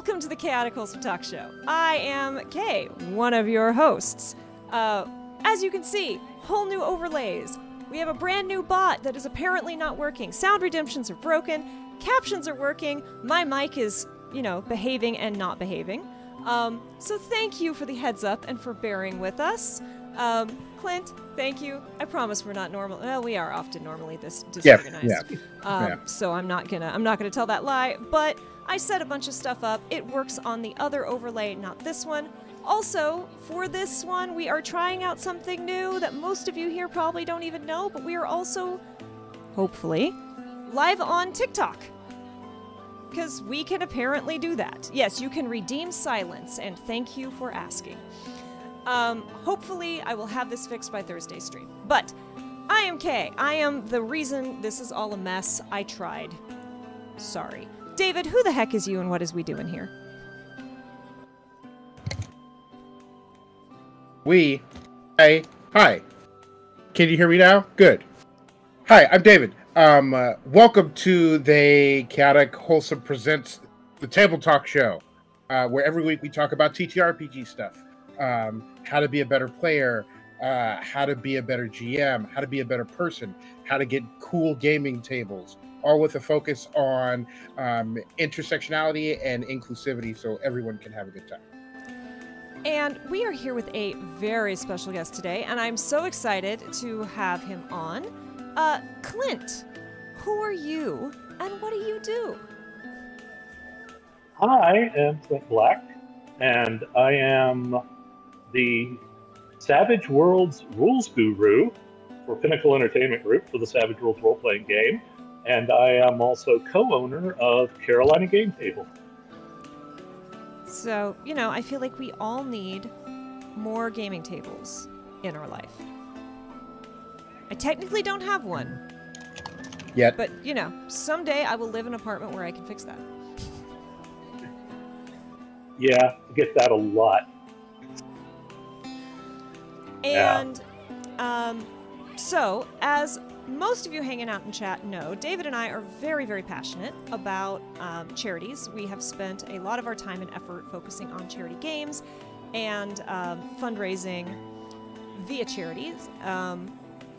Welcome to the Chaotic Wholesome Talk Show. I am Kay, one of your hosts. As you can see, whole new overlays. We have a brand new bot that is apparently not working. Sound redemptions are broken. Captions are working. My mic is, behaving and not behaving. So thank you for the heads up and for bearing with us. Clint, thank you. I promise we're not normal. Well, we are often normally this disorganized. So I'm not gonna tell that lie. But I set a bunch of stuff up. It works on the other overlay, not this one. Also, for this one, we are trying out something new that most of you here probably don't even know, but we are also, hopefully, live on TikTok. Because we can apparently do that. Yes, you can redeem silence, and thank you for asking. Hopefully, I will have this fixed by Thursday's stream. But I am Kay. I am the reason this is all a mess. I tried. Sorry. David, who the heck is you and what is we doing here? Hi. Can you hear me now? Good. Hi, I'm David. Welcome to the Chaotic Wholesome Presents the Table Talk Show, where every week we talk about TTRPG stuff, how to be a better player, how to be a better GM, how to be a better person, how to get cool gaming tables, all with a focus on intersectionality and inclusivity so everyone can have a good time. And we are here with a very special guest today, and I'm so excited to have him on. Clint, who are you, and what do you do? I am Clint Black, and I am the Savage Worlds rules guru for Pinnacle Entertainment Group for the Savage Worlds role-playing game, and I am also co-owner of Carolina Game Table. So, I feel like we all need more gaming tables in our life. I technically don't have one. Yet. But, someday I will live in an apartment where I can fix that. Yeah, I get that a lot. And, so, as most of you hanging out in chat know, David and I are very, very passionate about charities. We have spent a lot of our time and effort focusing on charity games and fundraising via charities.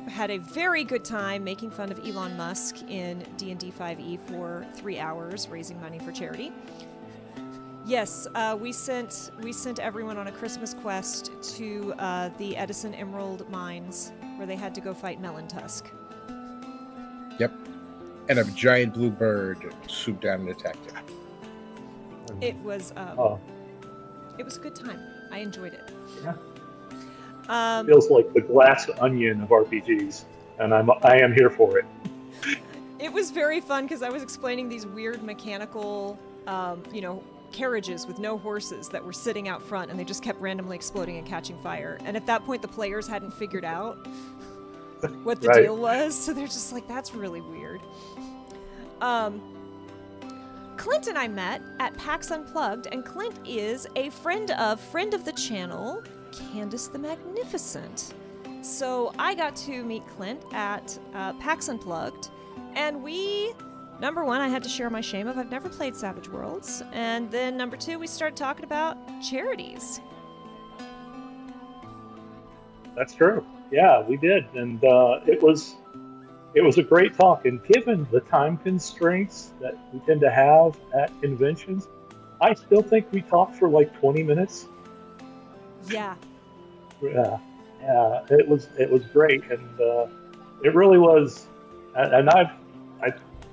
Had a very good time making fun of Elon Musk in D&D 5e for 3 hours raising money for charity. Yes, we sent everyone on a Christmas quest to the Edison Emerald mines where they had to go fight Melon Tusk. Yep. And a giant blue bird swooped down and attacked him. It was it was a good time. I enjoyed it. Yeah. Feels like the glass onion of RPGs, and I am here for it. It was very fun because I was explaining these weird mechanical, carriages with no horses that were sitting out front, and they just kept randomly exploding and catching fire. And at that point, the players hadn't figured out what the deal was, so they're just like, that's really weird. Clint and I met at PAX Unplugged, and Clint is a friend of the channel, Candace the Magnificent. So I got to meet Clint at PAX Unplugged, and number one, I had to share my shame of I've never played Savage Worlds, and then number two, we started talking about charities. That's true. Yeah, we did, and it was a great talk. And given the time constraints that we tend to have at conventions, I still think we talked for like 20 minutes. Yeah. Yeah. It was great, and it really was. And I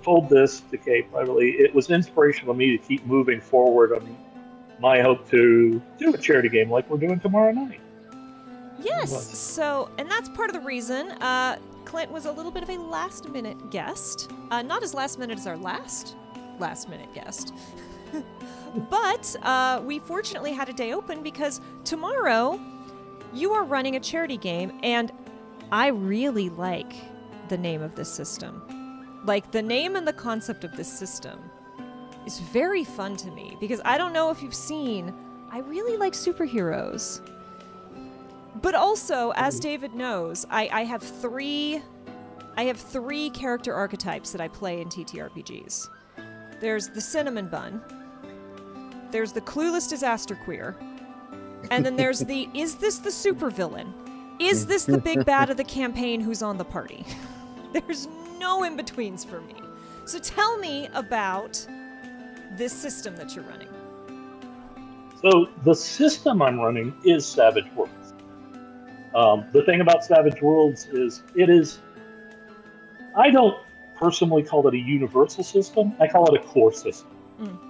told this to Kate privately. It was inspirational to me to keep moving forward on my hope to do a charity game like we're doing tomorrow night. Yes, so, and that's part of the reason Clint was a little bit of a last-minute guest. Not as last-minute as our last-minute guest. But we fortunately had a day open because tomorrow you are running a charity game, and I really like the name of this system. Like, the name and the concept of this system is very fun to me because I don't know if you've seen, I really like superheroes. But also, as David knows, I have three character archetypes that I play in TTRPGs. There's the cinnamon bun, there's the clueless disaster queer, and then there's the, is this the supervillain? Is this the big bad of the campaign who's on the party? There's no in-betweens for me. So tell me about this system that you're running. So the system I'm running is Savage Worlds. The thing about Savage Worlds is I don't personally call it a universal system. I call it a core system.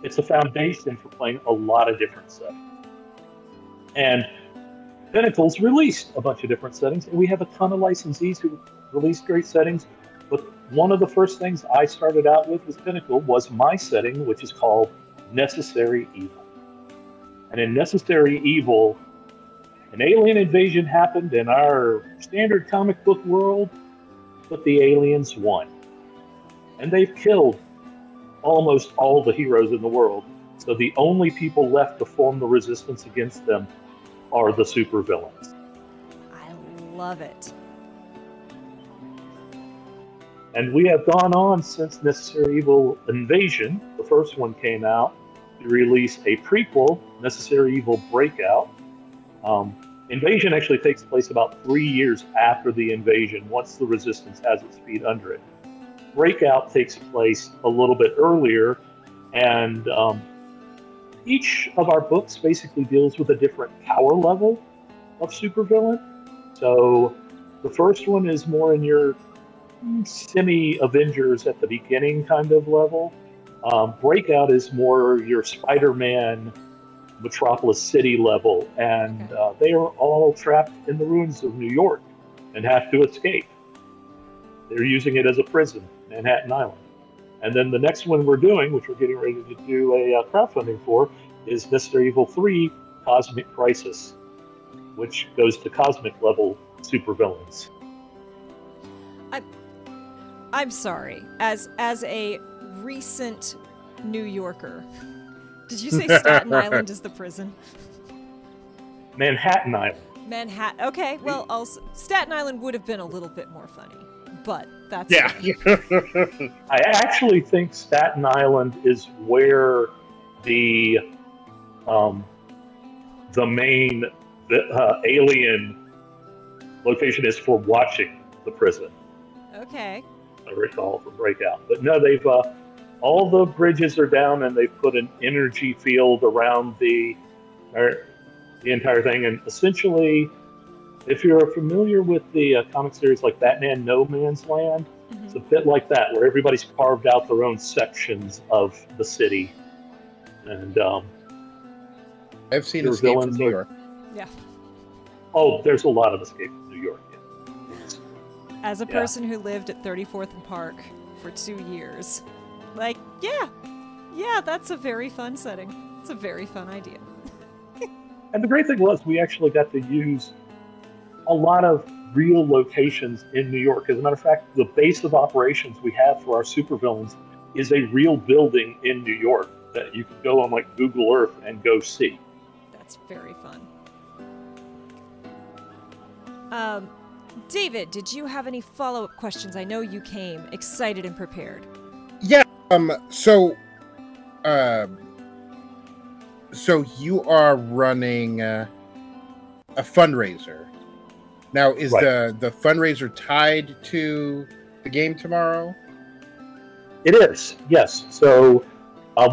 It's a foundation for playing a lot of different settings. And Pinnacle's released a bunch of different settings, and we have a ton of licensees who released great settings. But one of the first things I started out with Pinnacle was my setting, which is called Necessary Evil. And in Necessary Evil, an alien invasion happened in our standard comic book world, but the aliens won. And they've killed almost all the heroes in the world. So the only people left to form the resistance against them are the supervillains. I love it. And we have gone on since Necessary Evil Invasion, the first one came out, to release a prequel, Necessary Evil Breakout. Invasion actually takes place about 3 years after the invasion, once the resistance has its feet under it. Breakout takes place a little bit earlier, and each of our books basically deals with a different power level of supervillain. So the first one is more in your semi-Avengers at the beginning kind of level. Breakout is more your Spider-Man Metropolis City level, and they are all trapped in the ruins of New York and have to escape. They're using it as a prison, Manhattan Island. And then the next one we're doing, which we're getting ready to do a crowdfunding for, is Necessary Evil 3 Cosmic Crisis, which goes to cosmic level supervillains. I'm sorry. As a recent New Yorker, did you say Staten Island is the prison? Manhattan Island. Manhattan. Okay, well, also Staten Island would have been a little bit more funny, but that's yeah. I actually think Staten Island is where the main alien location is for watching the prison. Okay. I recall from Breakout, but no, they've all the bridges are down, and they've put an energy field around the entire thing. And essentially, if you're familiar with the comic series like Batman No Man's Land, it's a bit like that, where everybody's carved out their own sections of the city. And I've seen Escape from New York. Yeah. Oh, there's a lot of Escape from New York. Yeah. As a person who lived at 34th and Park for 2 years, like, yeah, that's a very fun setting. It's a very fun idea. And the great thing was, we actually got to use a lot of real locations in New York. As a matter of fact, the base of operations we have for our supervillains is a real building in New York that you can go on like Google Earth and go see. That's very fun. David, did you have any follow-up questions? I know you came excited and prepared. Yeah. So you are running a fundraiser. Now, is right. the fundraiser tied to the game tomorrow? It is, yes. So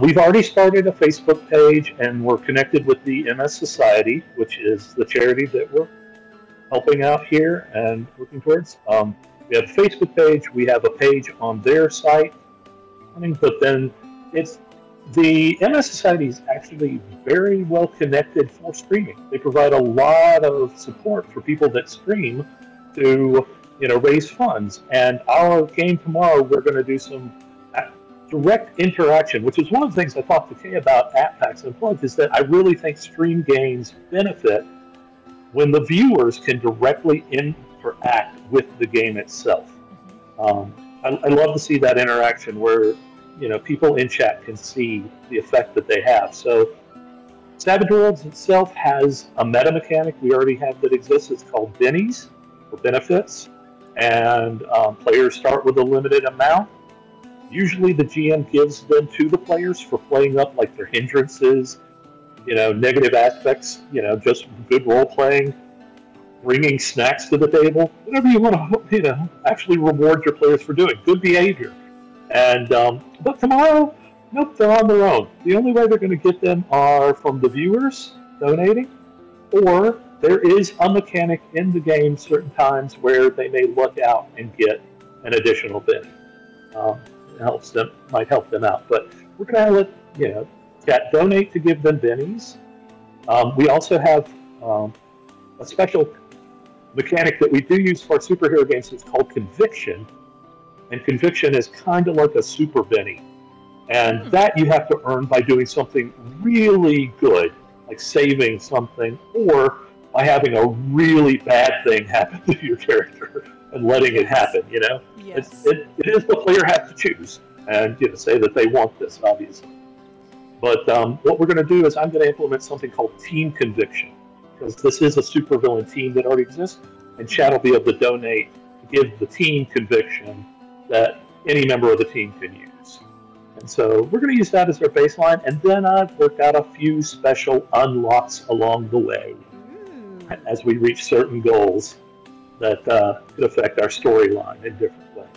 we've already started a Facebook page, and we're connected with the MS Society, which is the charity that we're helping out here and working towards. We have a Facebook page. We have a page on their site. But then the MS Society is actually very well connected for streaming. They provide a lot of support for people that stream to, raise funds. And our game tomorrow, we're going to do some direct interaction, which is one of the things I talked to Kay about at PAX Unplugged, is that I really think stream games benefit when the viewers can directly interact with the game itself. I love to see that interaction where people in chat can see the effect that they have. So Savage Worlds itself has a meta mechanic we already have that exists. It's called bennies, or benefits, and players start with a limited amount. Usually the GM gives them to the players for playing up like their hindrances negative aspects, just good role playing, bringing snacks to the table, whatever you want to, actually reward your players for doing. Good behavior. And but tomorrow, nope, they're on their own. The only way they're going to get them are from the viewers donating, or there is a mechanic in the game certain times where they may look out and get an additional penny. It might help them out. But we're going to let chat donate to give them bennies. We also have a special mechanic that we do use for superhero games. It's called Conviction, and Conviction is kind of like a super benny, and that you have to earn by doing something really good, like saving something, or by having a really bad thing happen to your character and letting it happen. Yes. It is the player has to choose and say that they want this, obviously. But what we're going to do is I'm going to implement something called Team Conviction, because this is a supervillain team that already exists, and chat will be able to donate to give the team conviction that any member of the team can use. And so we're going to use that as our baseline, and then I've worked out a few special unlocks along the way as we reach certain goals that could affect our storyline in different ways.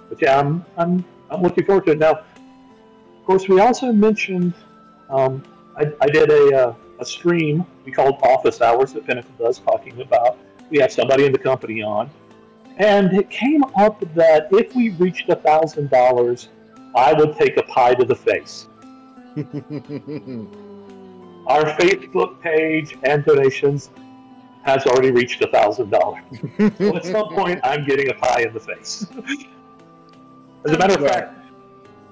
But yeah, I'm looking forward to it. Now, of course, we also mentioned I did a stream we called Office Hours that Pinnacle does, talking about we have somebody in the company on, and it came up that if we reached $1,000, I would take a pie to the face. Our Facebook page and donations has already reached $1,000. So at some point, I'm getting a pie in the face. As a matter of fact,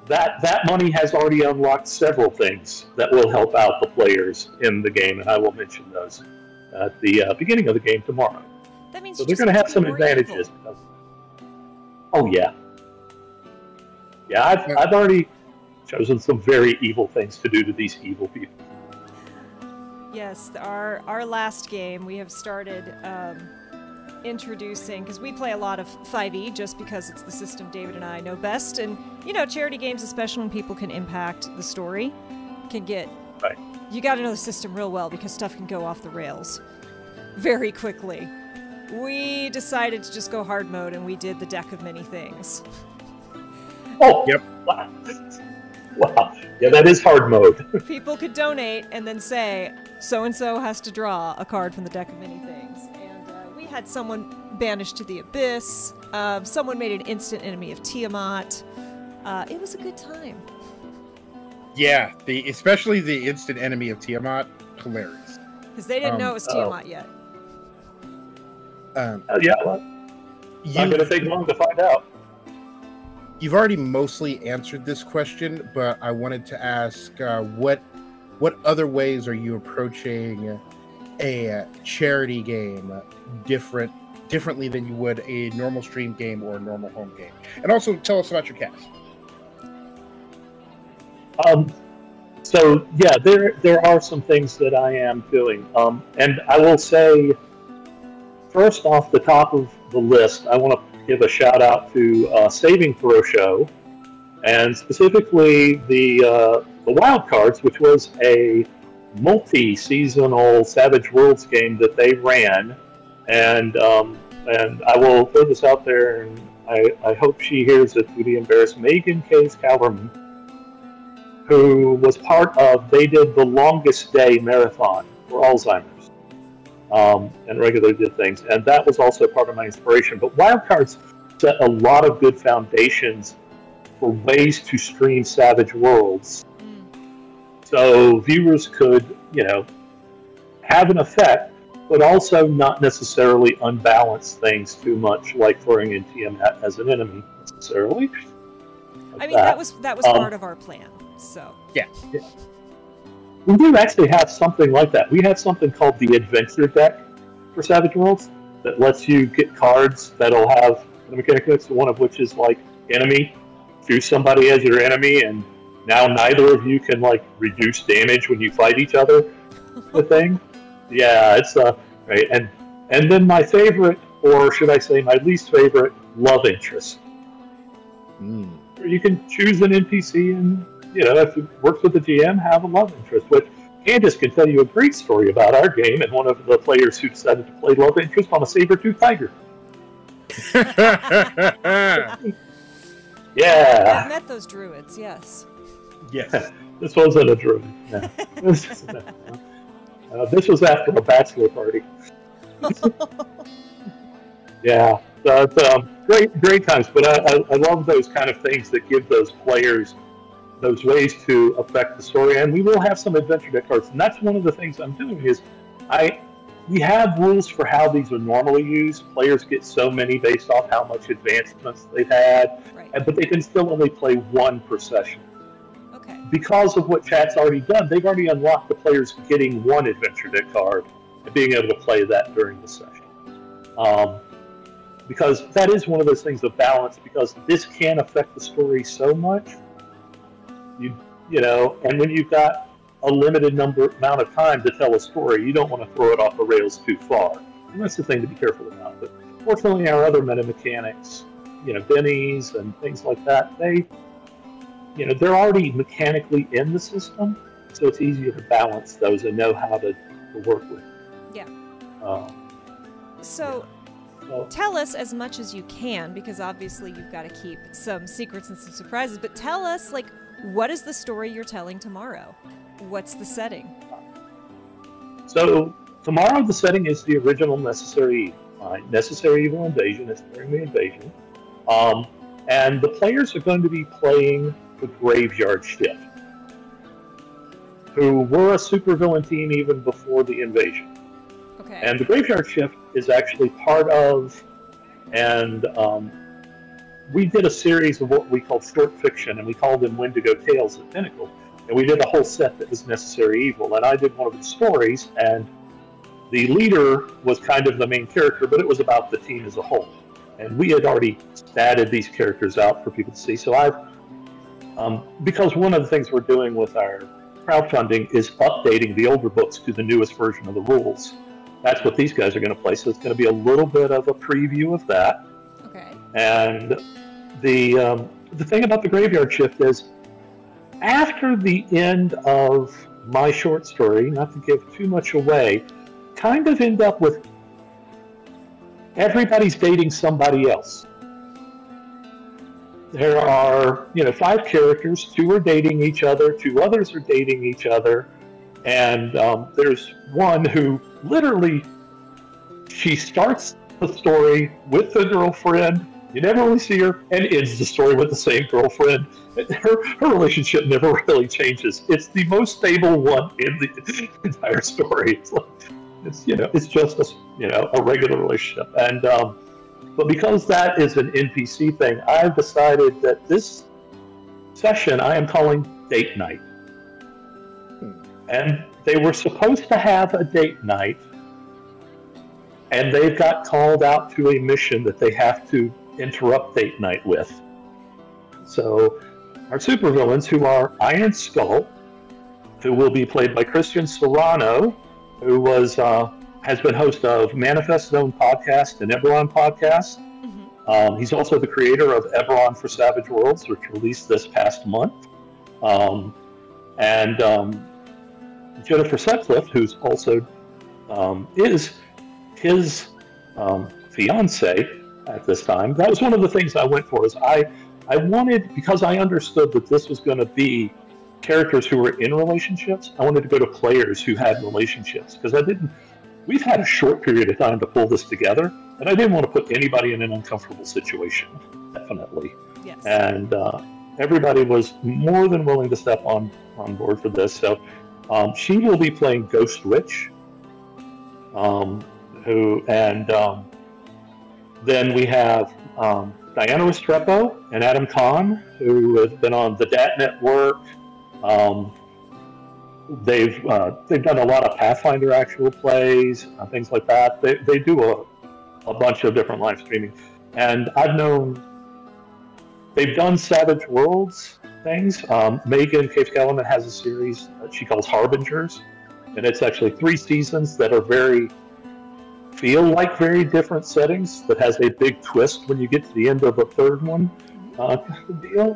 that money has already unlocked several things that will help out the players in the game, and I will mention those at the beginning of the game tomorrow. That means so they're going to have some advantages. Oh yeah, I've already chosen some very evil things to do to these evil people. Yes, our last game we have started introducing, because we play a lot of 5e just because it's the system David and I know best, and charity games, especially when people can impact the story, can get right. You got to know the system real well because stuff can go off the rails very quickly. We decided to just go hard mode, and we did the deck of many things. Oh, yep. Wow. Yeah, that is hard mode. People could donate and then say, so-and-so has to draw a card from the deck of many things. And we had someone banished to the abyss. Someone made an instant enemy of Tiamat. It was a good time. Yeah, especially the instant enemy of Tiamat, hilarious. Because they didn't know it was Tiamat yet. Yeah, well, not going to take long to find out. You've already mostly answered this question, but I wanted to ask, what other ways are you approaching a charity game differently than you would a normal stream game or a normal home game? And also tell us about your cast. So yeah, there are some things that I am doing, and I will say, first off the top of the list, I want to give a shout out to Saving Throw Show, and specifically the Wild Cards, which was a multi-seasonal Savage Worlds game that they ran, and I will throw this out there, and I hope she hears it to the embarrassed Megan Case Calverman, who was part of, they did the Longest Day Marathon for Alzheimer's, and regularly did things, and that was also part of my inspiration. But Wildcards set a lot of good foundations for ways to stream Savage Worlds, so viewers could, have an effect, but also not necessarily unbalance things too much, like throwing in Tiamat as an enemy necessarily. I mean, that was part of our plan. So yeah. We do actually have something like that. We have something called the Adventure Deck for Savage Worlds that lets you get cards that'll have the mechanics, one of which is like enemy. Choose somebody as your enemy, and now neither of you can like reduce damage when you fight each other. The thing, yeah, it's right. And then my favorite, or should I say my least favorite, love interest. You can choose an NPC and, if it works with the GM, have a love interest, which Candace can tell you a great story about our game and one of the players who decided to play love interest on a saber-toothed tiger. Yeah. I've met those druids, yes. Yes. This wasn't a druid. No. This was after a bachelor party. Yeah. But, great times. But I love those kind of things that give those players those ways to affect the story. And we will have some adventure deck cards. And that's one of the things I'm doing is we have rules for how these are normally used. Players get so many based off how much advancements they've had, Right. but they can still only play one per session. Okay. Because of what chat's already done, they've already unlocked the players getting one adventure deck card and being able to play that during the session. Because that is one of those things of balance, because this can affect the story so much. You know, and when you've got a limited amount of time to tell a story, you don't want to throw it off the rails too far. And that's the thing to be careful about. But fortunately, our other meta mechanics, you know, bennies and things like that, they're already mechanically in the system, so it's easier to balance those and know how to work with. Yeah. So tell us as much as you can, because obviously you've got to keep some secrets and some surprises, but tell us, like, what is the story you're telling tomorrow? What's the setting? So tomorrow the setting is the original Necessary Evil. Necessary Evil Invasion is during the invasion. And the players are going to be playing the Graveyard Shift, who were a supervillain team even before the invasion. Okay. And the Graveyard Shift is actually part of, and we did a series of what we called short fiction, and we called them Wendigo Tales at Pinnacle. And we did a whole set that was Necessary Evil. And I did one of the stories, and the leader was kind of the main character, but it was about the team as a whole. And we had already statted these characters out for people to see. So because one of the things we're doing with our crowdfunding is updating the older books to the newest version of the rules. That's what these guys are going to play. So it's going to be a little bit of a preview of that. Okay. And the thing about the Graveyard Shift is, after the end of my short story, not to give too much away, kind of end up with everybody's dating somebody else. There are, 5 characters, 2 are dating each other, 2 others are dating each other, and there's one who literally, she starts the story with the girlfriend, you never really see her, and ends the story with the same girlfriend. Her relationship never really changes. It's the most stable one in the entire story. It's just a regular relationship. And but because that is an NPC thing, I've decided that this session I am calling Date Night. And they were supposed to have a date night, and they got called out to a mission that they have to interrupt date night with. So our supervillains, who are Iron Skull, who will be played by Christian Serrano, who has been host of Manifest Zone podcast and Eberron podcast. Mm-hmm. He's also the creator of Eberron for Savage Worlds, which released this past month. And Jennifer Sutcliffe, who's also is his fiance at this time. That was one of the things I went for. Is I wanted, because I understood that this was going to be characters who were in relationships, I wanted to go to players who had relationships, because we've had a short period of time to pull this together, and I didn't want to put anybody in an uncomfortable situation, definitely. Yes. And everybody was more than willing to step on board for this. So she will be playing Ghost Witch, then we have Diana Restrepo and Adam Kahn, who have been on the DAT Network. They've done a lot of Pathfinder actual plays, things like that. They do a bunch of different live streaming, and they've done Savage Worlds things. Megan Cave Kellerman has a series that she calls Harbingers, and it's actually 3 seasons that are feel like very different settings, that has a big twist when you get to the end of the 3rd one deal.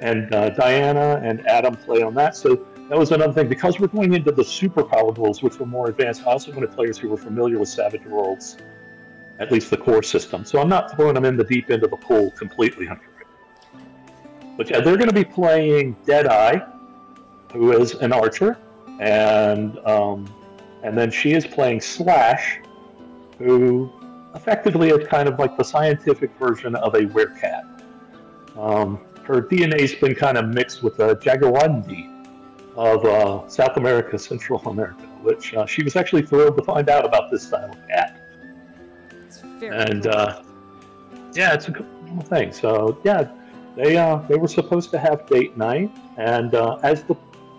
And Diana and Adam play on that. So that was another thing. Because we're going into the superpower rules, which were more advanced, I also wanted players who were familiar with Savage Worlds, at least the core system. So I'm not throwing them in the deep end of the pool completely. But yeah, they're going to be playing Deadeye, who is an archer, and then she is playing Slash, who effectively is kind of like the scientific version of a werecat. Her DNA's been kind of mixed with the Jaguarundi of South America, Central America, which she was actually thrilled to find out about this style of cat. It's very And cool. yeah, it's a cool thing. So yeah, they were supposed to have date night, and as the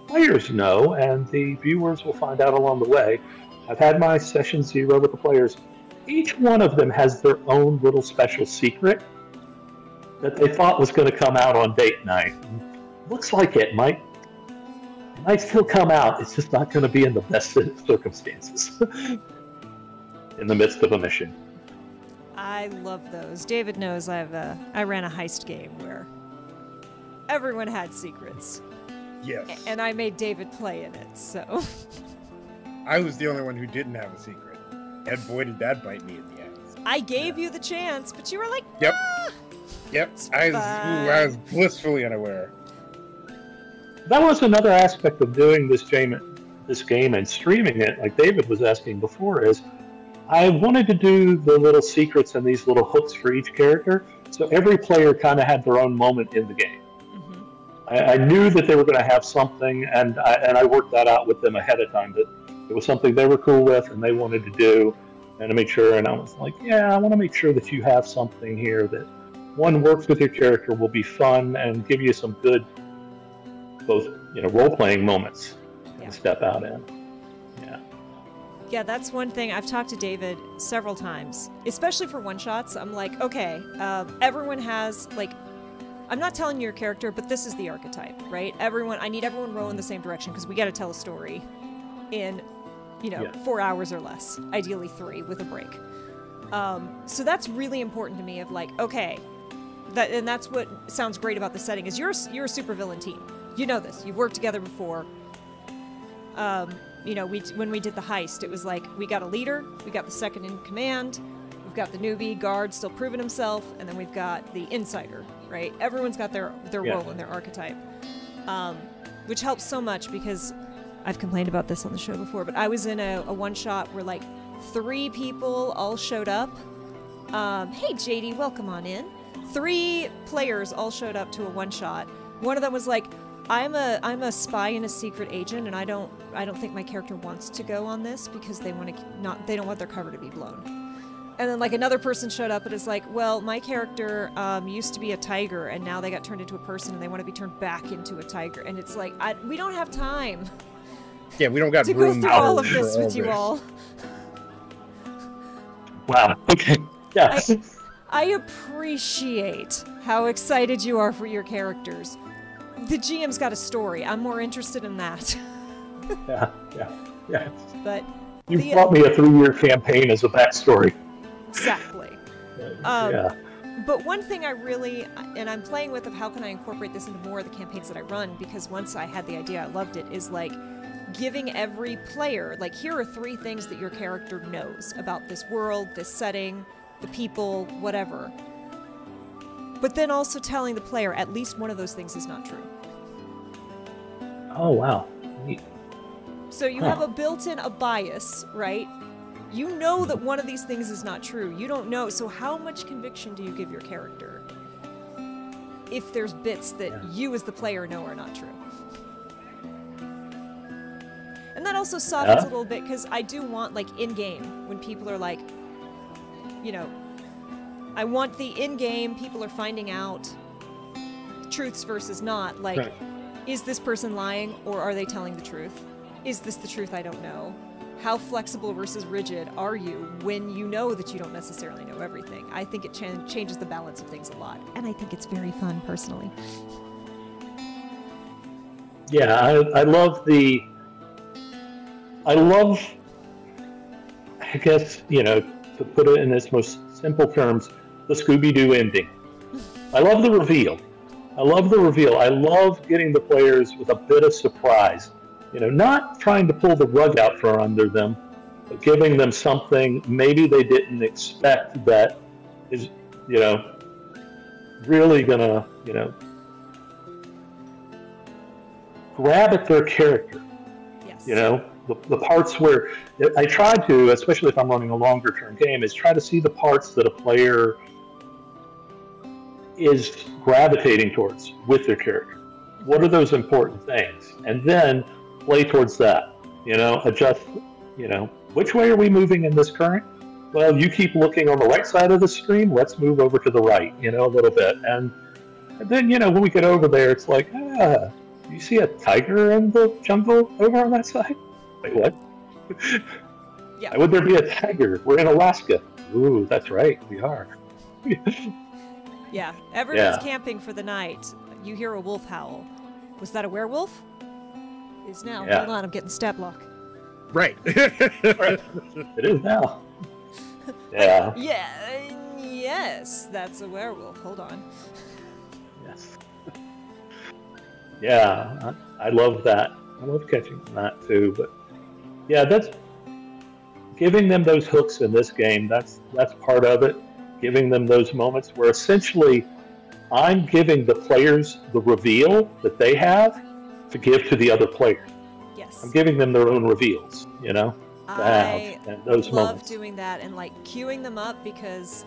players know, and the viewers will find out along the way, I've had my session 0 with the players. Each one of them has their own little special secret that they thought was going to come out on date night. Looks like it might still come out. It's just not going to be in the best circumstances in the midst of a mission. I love those. David knows I ran a heist game where everyone had secrets. Yes. And I made David play in it, so. I was the only one who didn't have a secret. And boy, did that bite me in the ass. I gave you the chance, but you were like, Yep. ah! Yep. I was blissfully unaware. That was another aspect of doing this game and streaming it, like David was asking before, is I wanted to do the little secrets and these little hooks for each character, so every player kind of had their own moment in the game. Mm-hmm. I knew that they were going to have something, and I worked that out with them ahead of time, that it was something they were cool with and they wanted to do, and to make sure, and I was like, yeah, I want to make sure that you have something here that, one, works with your character, will be fun, and give you some good, both, role-playing moments to step out in. Yeah, that's one thing. I've talked to David several times, especially for one-shots. I'm like, okay, everyone has, like, I'm not telling your character, but this is the archetype, right? I need everyone rowing the same direction because we got to tell a story in, 4 hours or less, ideally 3 with a break. So that's really important to me of like, okay, and that's what sounds great about the setting is you're a supervillain team. You know this. You've worked together before. When we did the heist, it was like we got a leader, we got the second in command, we've got the newbie guard still proving himself, and then we've got the insider, right? Everyone's got their role and their archetype, which helps so much because I've complained about this on the show before, but I was in a one-shot where like 3 people all showed up. Hey JD, welcome on in. 3 players all showed up to a one-shot. One of them was like, I'm a spy and a secret agent, and I don't think my character wants to go on this because they don't want their cover to be blown. And then like another person showed up and is like, well, my character used to be a tiger and now they got turned into a person and they want to be turned back into a tiger. And it's like we don't have time. Yeah, we don't got to room go through all of this with you all. Wow. Okay. Yeah. I appreciate how excited you are for your characters. The GM's got a story. I'm more interested in that. Yeah. But you brought me a 3-year campaign as a backstory. Exactly. Yeah. But one thing I really, and I'm playing with of how can I incorporate this into more of the campaigns that I run, because once I had the idea, I loved it, is like giving every player, like here are 3 things that your character knows about this world, this setting, the people, whatever. But then also telling the player at least one of those things is not true. Oh, wow. Neat. So you have a built-in bias, right? You know that one of these things is not true. You don't know. So how much conviction do you give your character if there's bits that you as the player know are not true? And that also softens a little bit because I do want, like, in-game, when people are like, I want the in-game, people are finding out truths versus not. Like, right. Is this person lying or are they telling the truth? Is this the truth I don't know? How flexible versus rigid are you when you know that you don't necessarily know everything? I think it changes the balance of things a lot. And I think it's very fun, personally. Yeah, I love, I guess, to put it in its most simple terms, the Scooby-Doo ending. I love the reveal. I love getting the players with a bit of surprise not trying to pull the rug out from under them, but giving them something maybe they didn't expect that is, really gonna, grab at their character. Yes. The parts where I try to, especially if I'm running a longer term game, is try to see the parts that a player is gravitating towards with their character. What are those important things? And then play towards that, adjust, which way are we moving in this current? Well, you keep looking on the right side of the screen, let's move over to the right, a little bit. And then, when we get over there, it's like, you see a tiger in the jungle over on that side? Wait, what? Yeah. Why would there be a tiger? We're in Alaska. Ooh, that's right, we are. Yeah, everyone's camping for the night. You hear a wolf howl. Was that a werewolf? Is now. Yeah. Hold on, I'm getting stat block. Right. It is now. Yeah. Yes, that's a werewolf. Hold on. Yes. Yeah, I love that. I love catching that too. But yeah, that's giving them those hooks in this game. That's part of it. Giving them those moments where essentially I'm giving the players the reveal that they have to give to the other players. Yes. I'm giving them their own reveals, I and those love moments. doing that and queuing them up, because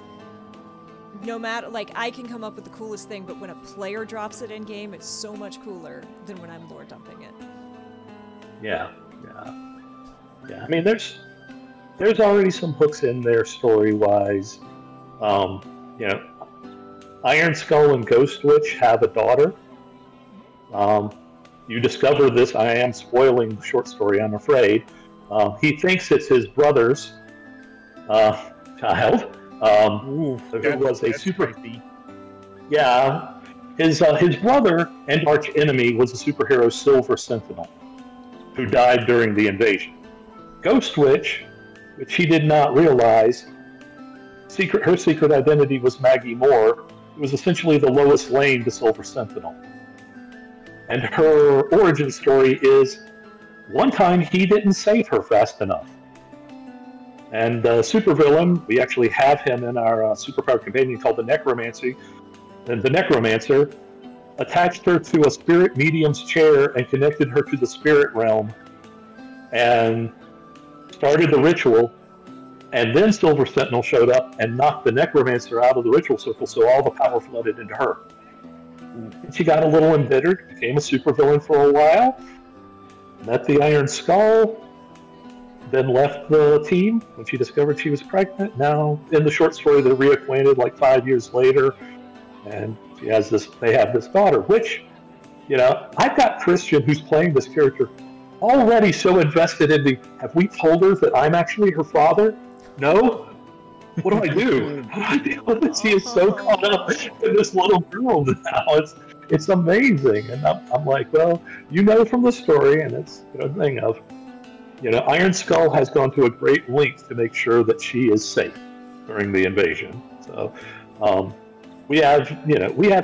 no matter, I can come up with the coolest thing, but when a player drops it in game, it's so much cooler than when I'm lore dumping it. Yeah. I mean, there's already some hooks in there story wise. Iron Skull and Ghost Witch have a daughter. You discover this. I am spoiling the short story, I'm afraid. He thinks it's his brother's child. There was a super. Yeah, his brother and arch enemy was the superhero Silver Sentinel, who died during the invasion. Ghost Witch, which he did not realize, her secret identity was Maggie Moore. It was essentially the Lois Lane to Silver Sentinel. And her origin story is, one time he didn't save her fast enough. And supervillain, we actually have him in our superpower companion called the Necromancy. And the Necromancer attached her to a spirit medium's chair and connected her to the spirit realm and started the ritual. And then Silver Sentinel showed up and knocked the Necromancer out of the ritual circle, so all the power flooded into her. And she got a little embittered, became a supervillain for a while, met the Iron Skull, then left the team when she discovered she was pregnant. Now, in the short story, they're reacquainted 5 years later, and they have this daughter, which, I've got Christian, who's playing this character, already so invested in me. Have we told her that I'm actually her father? No? What do I do? How do I deal with this? He is so caught up in this little girl now. It's amazing. And I'm like, well, from the story, and it's thing of, Iron Skull has gone to a great length to make sure that she is safe during the invasion. So we have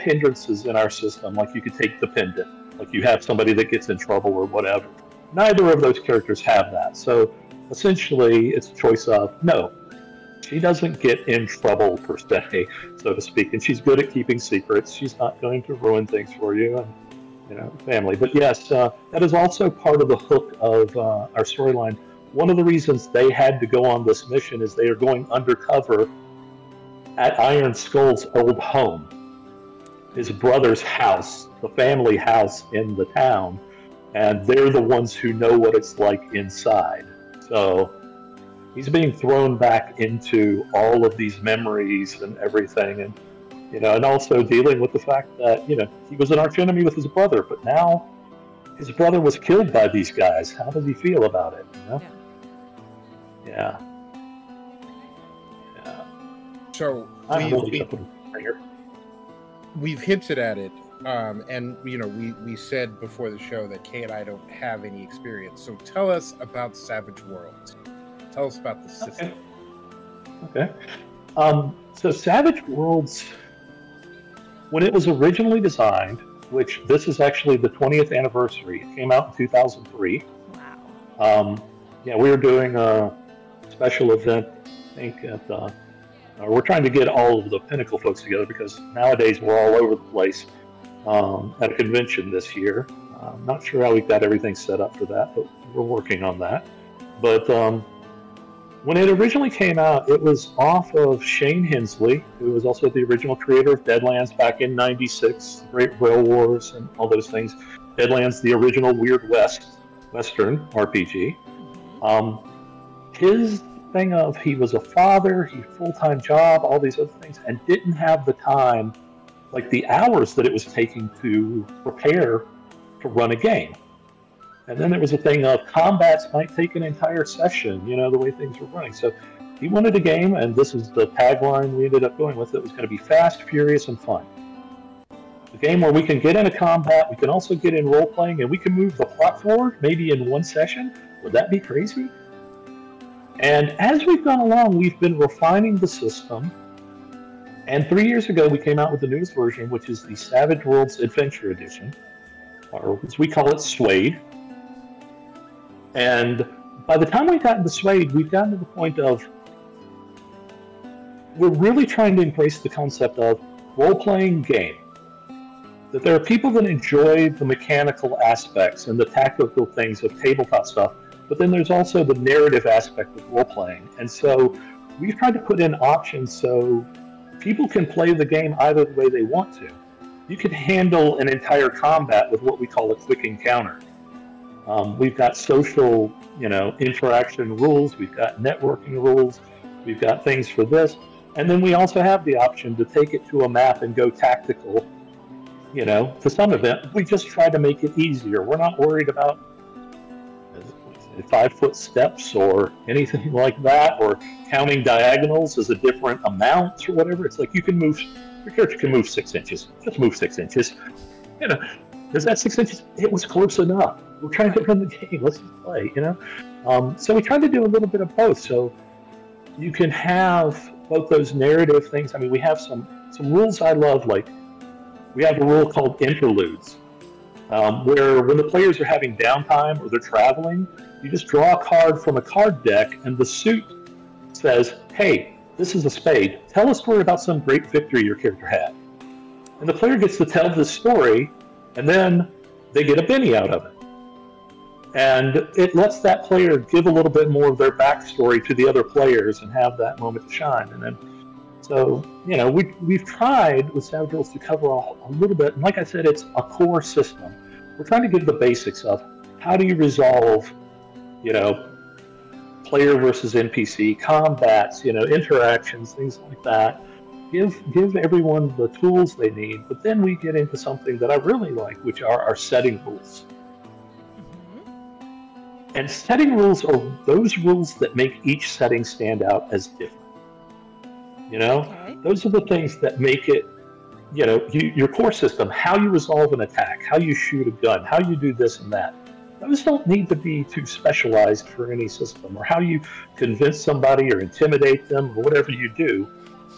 hindrances in our system, like you could take the pendant, like you have somebody that gets in trouble or whatever. Neither of those characters have that. So essentially, it's a choice of, no, she doesn't get in trouble per se, so to speak, and she's good at keeping secrets. She's not going to ruin things for you and, family. But yes, that is also part of the hook of our storyline. One of the reasons they had to go on this mission is they are going undercover at Iron Skull's old home, his brother's house, the family house in the town, and they're the ones who know what it's like inside. So he's being thrown back into all of these memories and everything, and and also dealing with the fact that he was an archenemy with his brother, but now his brother was killed by these guys. How does he feel about it? Yeah. So we've hinted at it, and we said before the show that Kay and I don't have any experience. So tell us about Savage Worlds. Tell us about the system. Okay. So Savage Worlds, when it was originally designed, which this is actually the 20th anniversary. It came out in 2003. Wow. Yeah, we were doing a special event, I think, we're trying to get all of the Pinnacle folks together because nowadays we're all over the place at a convention this year. I'm not sure how we got everything set up for that, but we're working on that. But when it originally came out, it was off of Shane Hensley, who was also the original creator of Deadlands back in '96, Great Rail Wars and all those things. Deadlands, the original Weird Western RPG. His thing of he was a father, he full-time job, all these other things, and didn't have the time, like the hours that it was taking to prepare to run a game. And then there was a thing of combats might take an entire session, you know, the way things were running. So he wanted a game, and this is the tagline we ended up going with. It was going to be fast, furious, and fun. A game where we can get into combat, we can also get in role-playing, and we can move the plot forward maybe in one session. Would that be crazy? And as we've gone along, we've been refining the system. And 3 years ago, we came out with the newest version, which is the Savage Worlds Adventure Edition, or as we call it, Suede. And by the time we've gotten to Suede, we've gotten to the point of we're really trying to embrace the concept of role-playing game. That there are people that enjoy the mechanical aspects and the tactical things of tabletop stuff, but then there's also the narrative aspect of role-playing. And so we've tried to put in options so people can play the game either the way they want to. You can handle an entire combat with what we call a quick encounter. We've got social, interaction rules. We've got networking rules. We've got things for this. And then we also have the option to take it to a map and go tactical, to some event. We just try to make it easier. We're not worried about 5-foot steps or anything like that, or counting diagonals as a different amount or whatever. It's like your character can move 6 inches. Just move 6 inches. Is that 6 inches? It was close enough. We're trying to run the game. Let's just play, So we try to do a little bit of both. So you can have both those narrative things. I mean, we have some rules I love, like we have a rule called interludes, where when the players are having downtime or they're traveling, you just draw a card from a card deck and the suit says, hey, this is a spade. Tell a story about some great victory your character had. And the player gets to tell this story, and then they get a Benny out of it. And it lets that player give a little bit more of their backstory to the other players and have that moment to shine. And then, so, we've tried with Savage Worlds to cover a little bit. And like I said, it's a core system. We're trying to give the basics of how do you resolve, player versus NPC, combats, interactions, things like that. Give everyone the tools they need. But then we get into something that I really like, which are our setting rules. And setting rules are those rules that make each setting stand out as different. Okay. Those are the things that make it, your core system, how you resolve an attack, how you shoot a gun, how you do this and that. Those don't need to be too specialized for any system, or how you convince somebody or intimidate them, or whatever you do.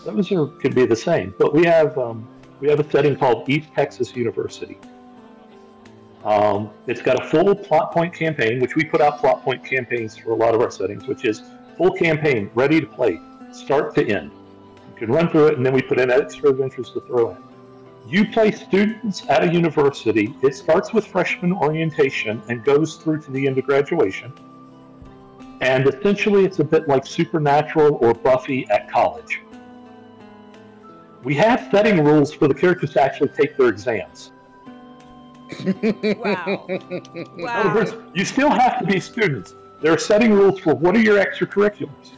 Those can be the same. But we have a setting called East Texas University. It's got a full plot point campaign, which we put out plot point campaigns for a lot of our settings, which is full campaign, ready to play, start to end. You can run through it, and then we put in extra adventures to throw in. You play students at a university. It starts with freshman orientation and goes through to the end of graduation. And essentially, it's a bit like Supernatural or Buffy at college. We have setting rules for the characters to actually take their exams. Wow. In other words, you still have to be students. There are setting rules for what are your extracurriculars.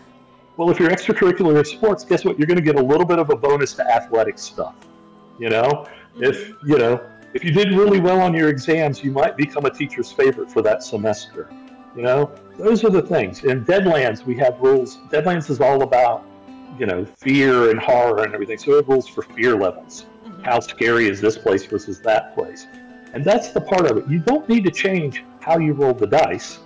Well, if your extracurricular is sports, guess what? You're going to get a little bit of a bonus to athletic stuff. If you did really well on your exams, you might become a teacher's favorite for that semester. Those are the things. In Deadlands, we have rules. Deadlands is all about, fear and horror and everything. So we have rules for fear levels. How scary is this place versus that place? And that's the part of it. You don't need to change how you roll the dice,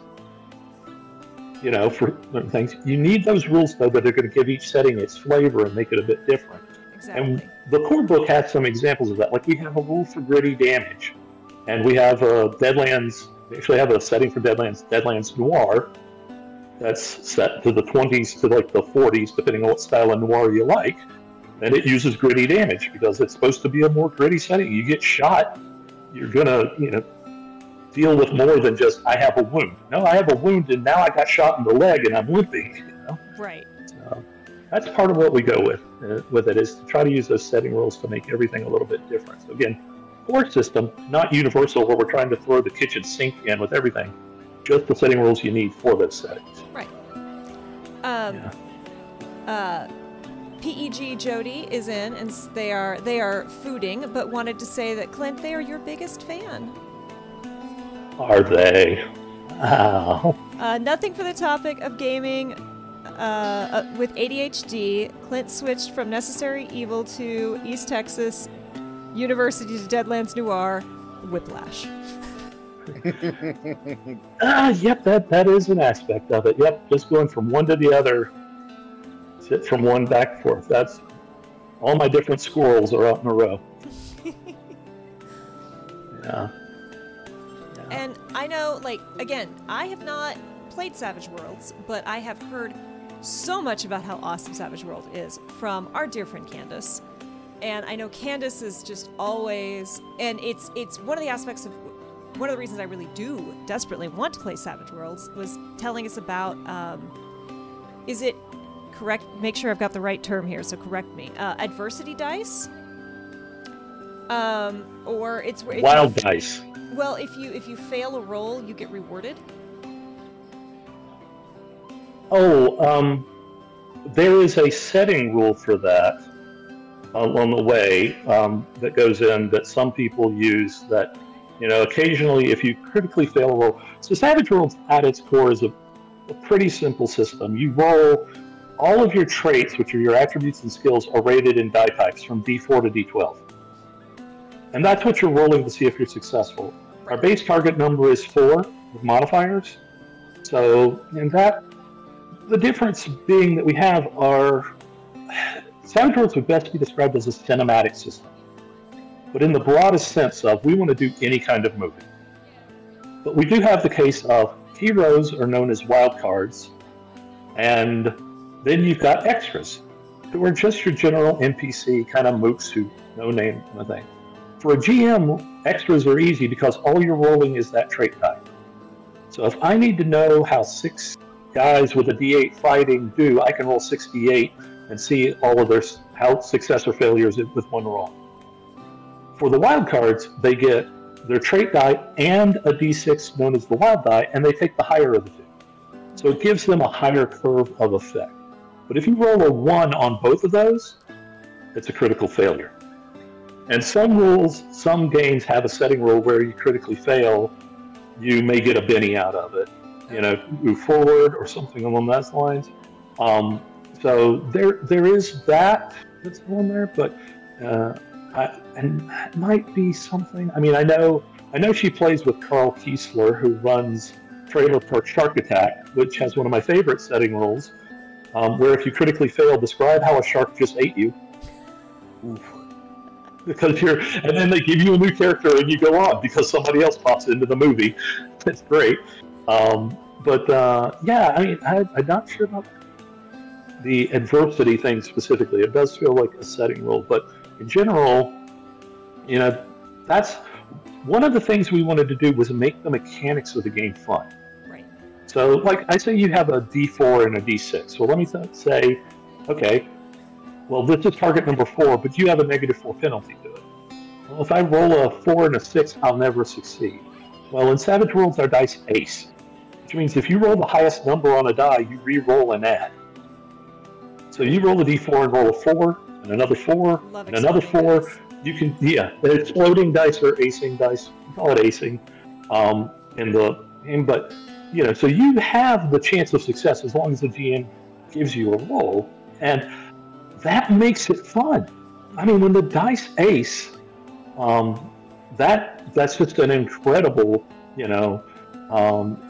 for things. You need those rules, though, that are going to give each setting its flavor and make it a bit different. Exactly. And the core book has some examples of that. Like we have a rule for gritty damage, and we have Deadlands. We actually have a setting for Deadlands Noir, that's set to the 20s to like the 40s, depending on what style of noir you like. And it uses gritty damage because it's supposed to be a more gritty setting. You get shot, you're gonna, deal with more than just I have a wound. No, I have a wound, and now I got shot in the leg, and I'm limping. Right. So that's part of what we go with it, is to try to use those setting rules to make everything a little bit different. So again, core system, not universal, where we're trying to throw the kitchen sink in with everything. Just the setting rules you need for those settings. Right. PEG Jody is in, and they are fooding, but wanted to say that Clint, they are your biggest fan. Are they? Wow. Nothing for the topic of gaming. With ADHD, Clint switched from Necessary Evil to East Texas University to Deadlands Noir. Whiplash. Yep, that is an aspect of it. Yep, just going from one to the other, sit from one back and forth. That's all my different squirrels are out in a row. Yeah. And I know, again, I have not played Savage Worlds, but I have heard so much about how awesome Savage World is from our dear friend Candace. And I know Candace is just always, and it's one of the aspects of, one of the reasons I really do desperately want to play Savage Worlds was telling us about, is it correct? Make sure I've got the right term here, so correct me. Adversity dice? Or it's where wild dice. Well, if you fail a roll, you get rewarded. Oh, there is a setting rule for that along the way that goes in that some people use. That occasionally, if you critically fail a roll, so Savage Worlds at its core is a pretty simple system. You roll all of your traits, which are your attributes and skills, are rated in die types from D4 to D12. And that's what you're rolling to see if you're successful. Our base target number is 4 with modifiers. So, the difference being that we have Savage Worlds would best be described as a cinematic system. But in the broadest sense of, we want to do any kind of movie. But we do have the case of heroes are known as wild cards, and then you've got extras, who are just your general NPC kind of mooks who no name kind of thing. For a GM, extras are easy because all you're rolling is that trait die. So if I need to know how 6 guys with a D8 fighting do, I can roll 6d8 and see all of their success or failures with one roll. For the wild cards, they get their trait die and a d6 known as the wild die, and they take the higher of the two. So it gives them a higher curve of effect. But if you roll a 1 on both of those, it's a critical failure. And some rules, some games have a setting rule where you critically fail, you may get a Benny out of it, move forward or something along those lines. So there is that's on there, but and it might be something. I mean, I know she plays with Carl Kiesler, who runs Trailer Park Shark Attack, which has one of my favorite setting rules, where if you critically fail, describe how a shark just ate you. Oof. Because and then they give you a new character and you go on because somebody else pops into the movie. It's great. Yeah, I mean, I'm not sure about the adversity thing specifically. It does feel like a setting rule, but in general, that's one of the things we wanted to do was make the mechanics of the game fun. Right. So, like I say, you have a D4 and a D6. Well, let me say, okay, well, this is target number 4, but you have a -4 penalty to it. Well, if I roll a 4 and a 6, I'll never succeed. Well, in Savage Worlds, our dice ace, which means if you roll the highest number on a die, you re-roll and add. So you roll a D4 and roll a 4, and another 4, and another 4. Dice. You can, the exploding dice are acing dice. We call it acing in the game, but so you have the chance of success as long as the GM gives you a roll, and that makes it fun. I mean, when the dice ace, that's just an incredible,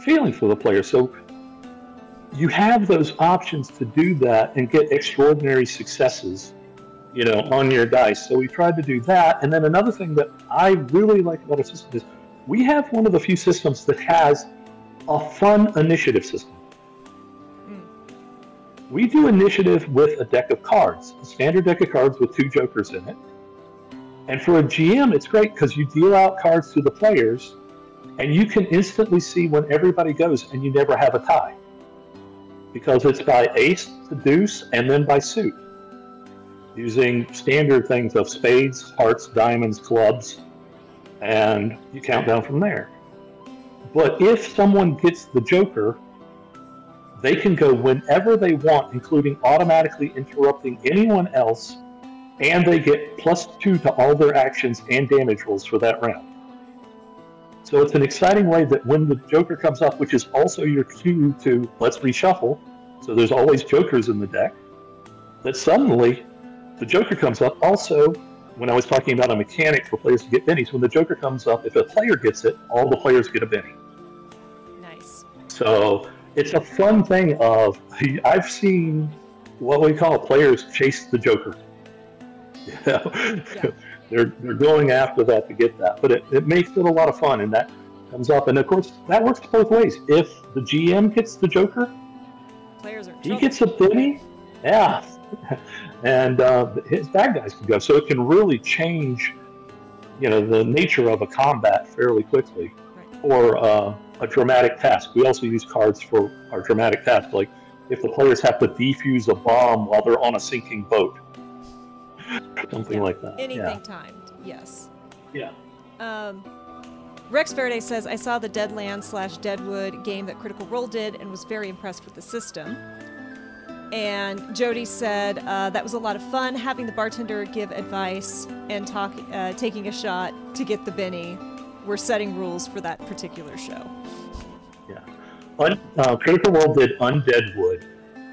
feeling for the player. So you have those options to do that and get extraordinary successes, on your dice. So we tried to do that. And then another thing that I really like about our system is we have one of the few systems that has a fun initiative system. We do initiative with a deck of cards, a standard deck of cards with 2 jokers in it. And for a GM, it's great because you deal out cards to the players and you can instantly see when everybody goes and you never have a tie. Because it's by ace to deuce and then by suit. Using standard things of spades, hearts, diamonds, clubs, and you count down from there. But if someone gets the joker, they can go whenever they want, including automatically interrupting anyone else, and they get +2 to all their actions and damage rolls for that round. So it's an exciting way that when the joker comes up, which is also your cue to let's reshuffle, so there's always jokers in the deck, that suddenly the joker comes up. Also, when I was talking about a mechanic for players to get bennies, when the joker comes up, if a player gets it, all the players get a benny. Nice. So it's a fun thing of, I've seen what we call players chase the joker. Yeah. They're going after that to get that. But it makes it a lot of fun, and that comes up. And of course, that works both ways. If the GM gets the joker, players are in he trouble. gets a benny. Yeah. And his bad guys can go. So it can really change, the nature of a combat fairly quickly. Right. Or a dramatic task. We also use cards for our dramatic task, like if the players have to defuse a bomb while they're on a sinking boat. Something like that. Anything timed, yes. Yeah. Rex Verde says, I saw the Deadland/Deadwood game that Critical Role did and was very impressed with the system. And Jody said, that was a lot of fun, having the bartender give advice and taking a shot to get the Benny. We're setting rules for that particular show. Yeah. Critical Role did Undeadwood,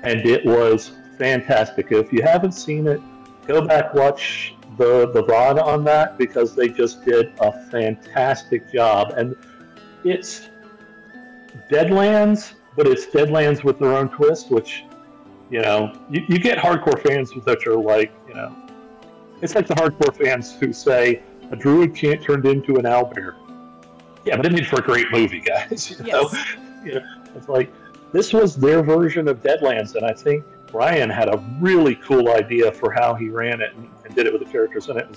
and it was fantastic. If you haven't seen it, go back, watch the VOD on that, because they just did a fantastic job. And it's Deadlands, but it's Deadlands with their own twist, which, you get hardcore fans that are like, it's like the hardcore fans who say, a druid can't turn into an owlbear. Yeah, but it made for a great movie, guys. Yes. It's like, this was their version of Deadlands, and I think Brian had a really cool idea for how he ran it and did it with the characters, and it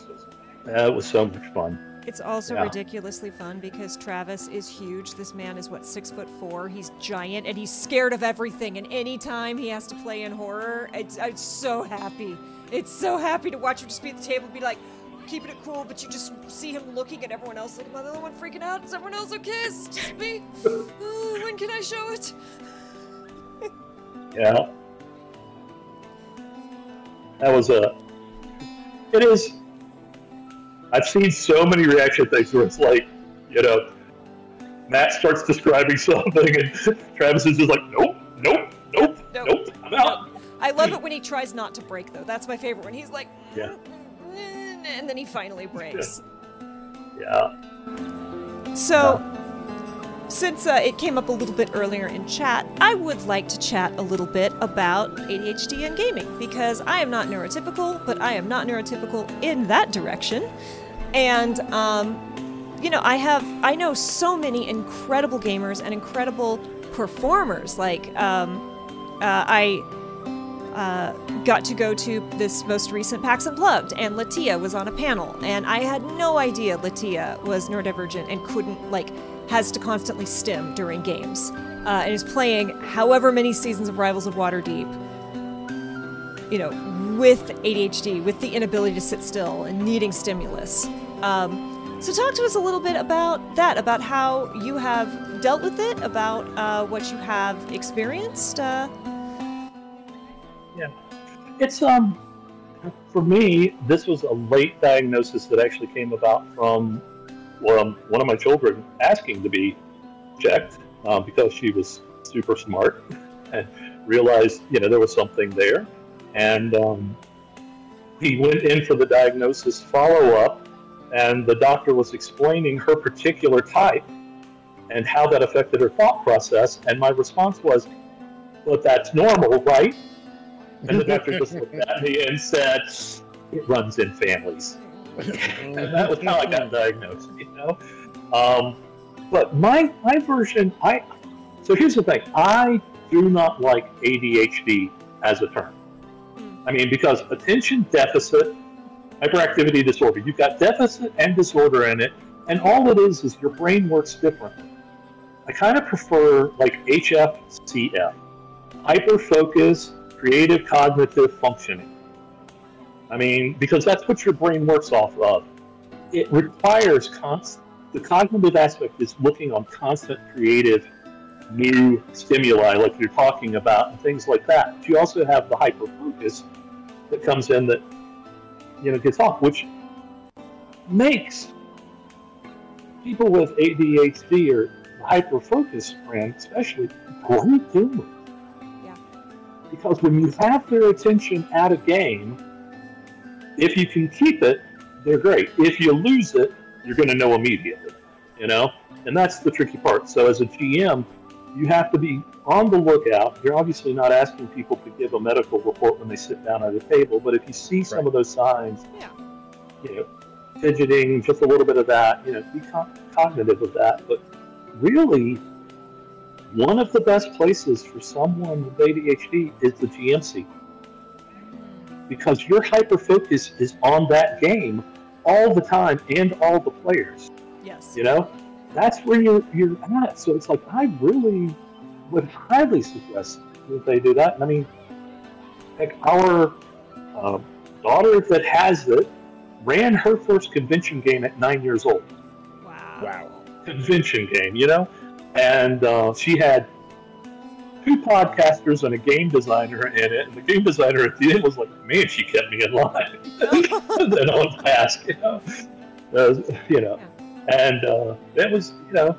was so much fun. It's also ridiculously fun because Travis is huge. This man is, 6'4"? He's giant, and he's scared of everything, and anytime he has to play in horror, I'm so happy. It's so happy to watch him just be at the table and be like, keeping it cool, but you just see him looking at everyone else like, am I the only one freaking out? Is everyone else okay? Is it just me? When can I show it? Yeah. It is, I've seen so many reaction things where it's like, Matt starts describing something and Travis is just like, nope, I'm out. I love it when he tries not to break, though. That's my favorite, when he's like, yeah. And then he finally breaks. Yeah. So, since it came up a little bit earlier in chat, I would like to chat a little bit about ADHD and gaming, because I am not neurotypical, but I am not neurotypical in that direction. And, I know so many incredible gamers and incredible performers. Like, I got to go to this most recent PAX Unplugged, and Latia was on a panel, and I had no idea Latia was neurodivergent and couldn't, has to constantly stim during games, and is playing however many seasons of Rivals of Waterdeep, with ADHD, with the inability to sit still and needing stimulus. So talk to us a little bit about that, about how you have dealt with it, about what you have experienced. Yeah, it's for me, this was a late diagnosis that actually came about from one of my children asking to be checked because she was super smart and realized, there was something there. And he went in for the diagnosis follow-up, and the doctor was explaining her particular type and how that affected her thought process. And my response was, but that's normal, right? And the doctor just looked at me and said, it runs in families. And that was how I got diagnosed, you know. But my version, so here's the thing: I do not like ADHD as a term. I mean, because attention deficit hyperactivity disorder, you've got deficit and disorder in it, and all it is your brain works differently. I kind of prefer like HFCF, hyper focus, creative cognitive functioning. I mean, because that's what your brain works off of. It requires the cognitive aspect is looking on constant creative new stimuli like you're talking about and things like that. But you also have the hyper focus that comes in that, you know, gets off, which makes people with ADHD or hyper focus brand especially great gamers. Yeah. Because when you have their attention at a game, if you can keep it, they're great. If you lose it, you're going to know immediately, you know? And that's the tricky part. So as a GM, you have to be on the lookout. You're obviously not asking people to give a medical report when they sit down at a table, but if you see some of those signs, you know, fidgeting, just a little bit of that, you know, be cognitive of that. But really, one of the best places for someone with ADHD is the GM seat. Because your hyper focus is on that game all the time and all the players. Yes. You know, that's where you're at. So it's like, I really would highly suggest that they do that. And I mean, like our daughter that has it ran her first convention game at 9 years old. Wow. Convention game, you know? And she had 2 podcasters and a game designer in it, and the game designer at the end was like, man, she kept me in line. And then on task, you know. And that was, you know,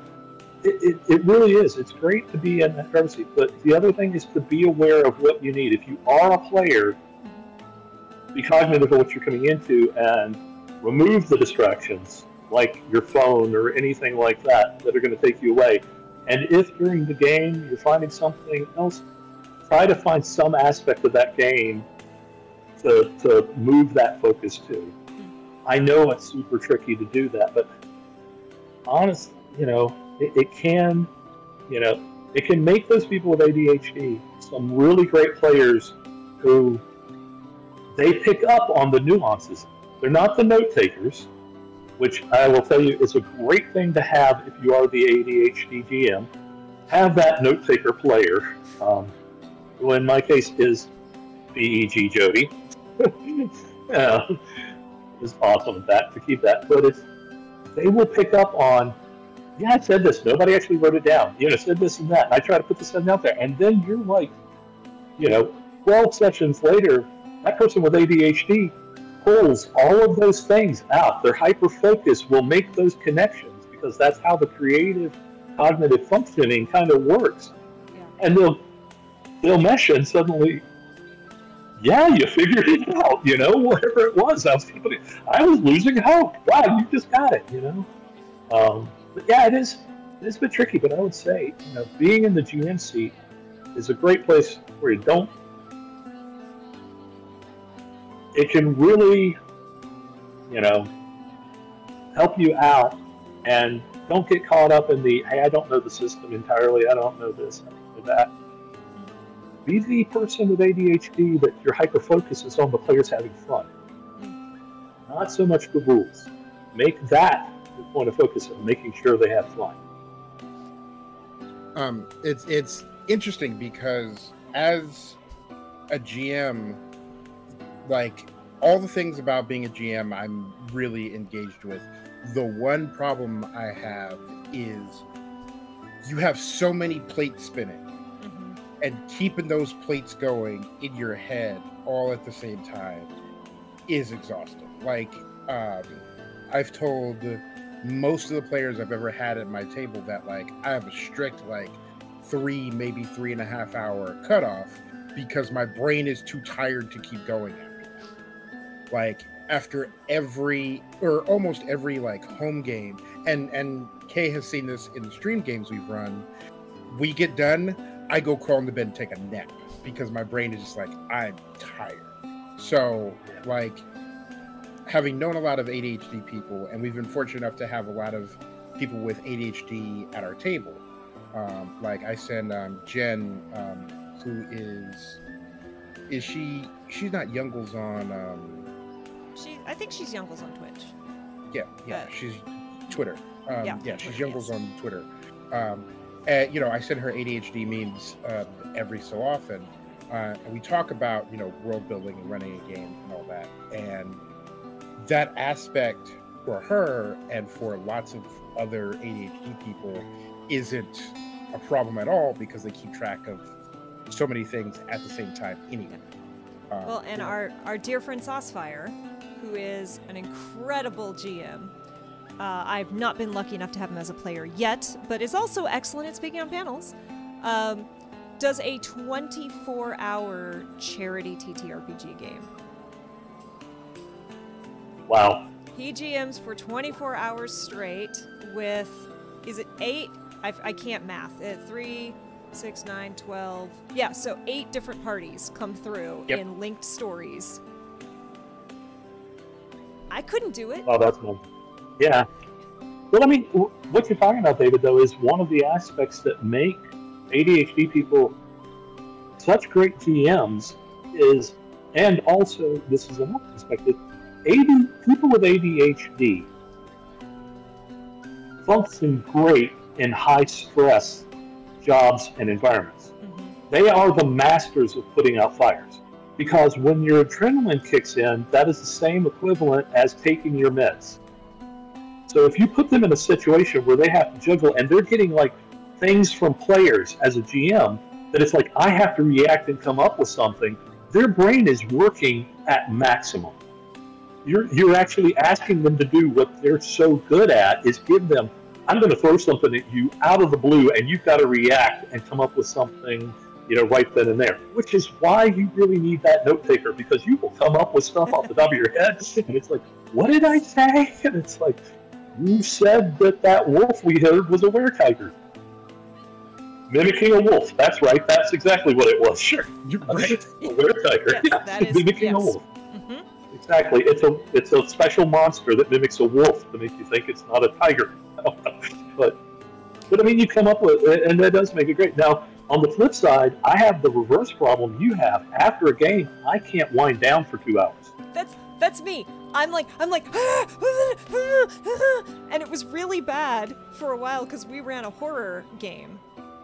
it really is. It's great to be in that driver's seat, but the other thing is to be aware of what you need. If you are a player, be cognitive of what you're coming into and remove the distractions, like your phone or anything like that are going to take you away. And if during the game you're finding something else, try to find some aspect of that game to move that focus to. I know it's super tricky to do that, but honestly, you know, it can make those people with ADHD some really great players who they pick up on the nuances. They're not the note takers, which I will tell you is a great thing to have if you are the ADHD GM. Have that note-taker player, who in my case is BEG Jody. Is awesome at that, to keep that. But they will pick up on, yeah, I said this, nobody actually wrote it down. You know, said this and that. And I try to put this out there. And then you're like, you know, 12 sessions later, that person with ADHD pulls all of those things out. Their hyper focus will make those connections because that's how the creative cognitive functioning kind of works. Yeah. And they'll mesh and suddenly, yeah, you figured it out, you know, whatever it was. I was losing hope. Wow, you just got it, you know. But yeah, it is a bit tricky, but I would say, you know, being in the GM seat is a great place where you don't. It can really, you know, help you out, and don't get caught up in the, hey, I don't know the system entirely, I don't know this, I don't know that. Be the person with ADHD that your hyper-focus is on the players having fun. Not so much the rules. Make that the point of focus of making sure they have fun. It's interesting because as a GM, like, all the things about being a GM I'm really engaged with. The one problem I have is you have so many plates spinning, and keeping those plates going in your head all at the same time is exhausting. Like, I've told most of the players I've ever had at my table that, like, I have a strict, like, 3, maybe 3.5 hour cutoff because my brain is too tired to keep going after that. Like, after every, or almost every, like, home game, and Kay has seen this in the stream games we've run, we get done, I go crawl in the bed and take a nap because my brain is just like, I'm tired. So, like, having known a lot of ADHD people, and we've been fortunate enough to have a lot of people with ADHD at our table. Like I send Jen, who she's not Youngles on I think she's Youngles on Twitch. Yeah, she's Twitter. She's Youngles on Twitter. And, you know, I send her ADHD memes every so often, and we talk about, you know, world building and running a game and all that. And that aspect for her and for lots of other ADHD people isn't a problem at all, because they keep track of so many things at the same time anyway. Well, and our dear friend Saucefire, who is an incredible GM, I've not been lucky enough to have him as a player yet, but is also excellent at speaking on panels, does a 24-hour charity TTRPG game. Wow. He GMs for 24 hours straight with, is it 8? I can't math. 3, 6, 9, 12. Yeah, so 8 different parties come through in linked stories. I couldn't do it. Oh, that's nice. Yeah. Well, I mean, what you're talking about, David, though, is one of the aspects that make ADHD people such great GMs is, and also, this is another perspective, people with ADHD function great in high-stress jobs and environments. Mm-hmm. They are the masters of putting out fires. Because when your adrenaline kicks in, that is the same equivalent as taking your meds. So if you put them in a situation where they have to juggle, and they're getting like things from players as a GM, that it's like, I have to react and come up with something, their brain is working at maximum. You're actually asking them to do what they're so good at, is give them, I'm going to throw something at you out of the blue, and you've got to react and come up with something, you know, right then and there. Which is why you really need that note taker, because you will come up with stuff off the top of your head, and it's like, what did I say? And it's like, you said that wolf we heard was a were-tiger. Mimicking a wolf. That's right. That's exactly what it was. Sure. You're right. A were-tiger. Yes, that is, mimicking a wolf. Mm-hmm. Exactly. It's a special monster that mimics a wolf to make you think it's not a tiger. but I mean, you come up with it, and that does make it great. Now, on the flip side, I have the reverse problem you have. After a game, I can't wind down for 2 hours. That's me. I'm like, and it was really bad for a while because we ran a horror game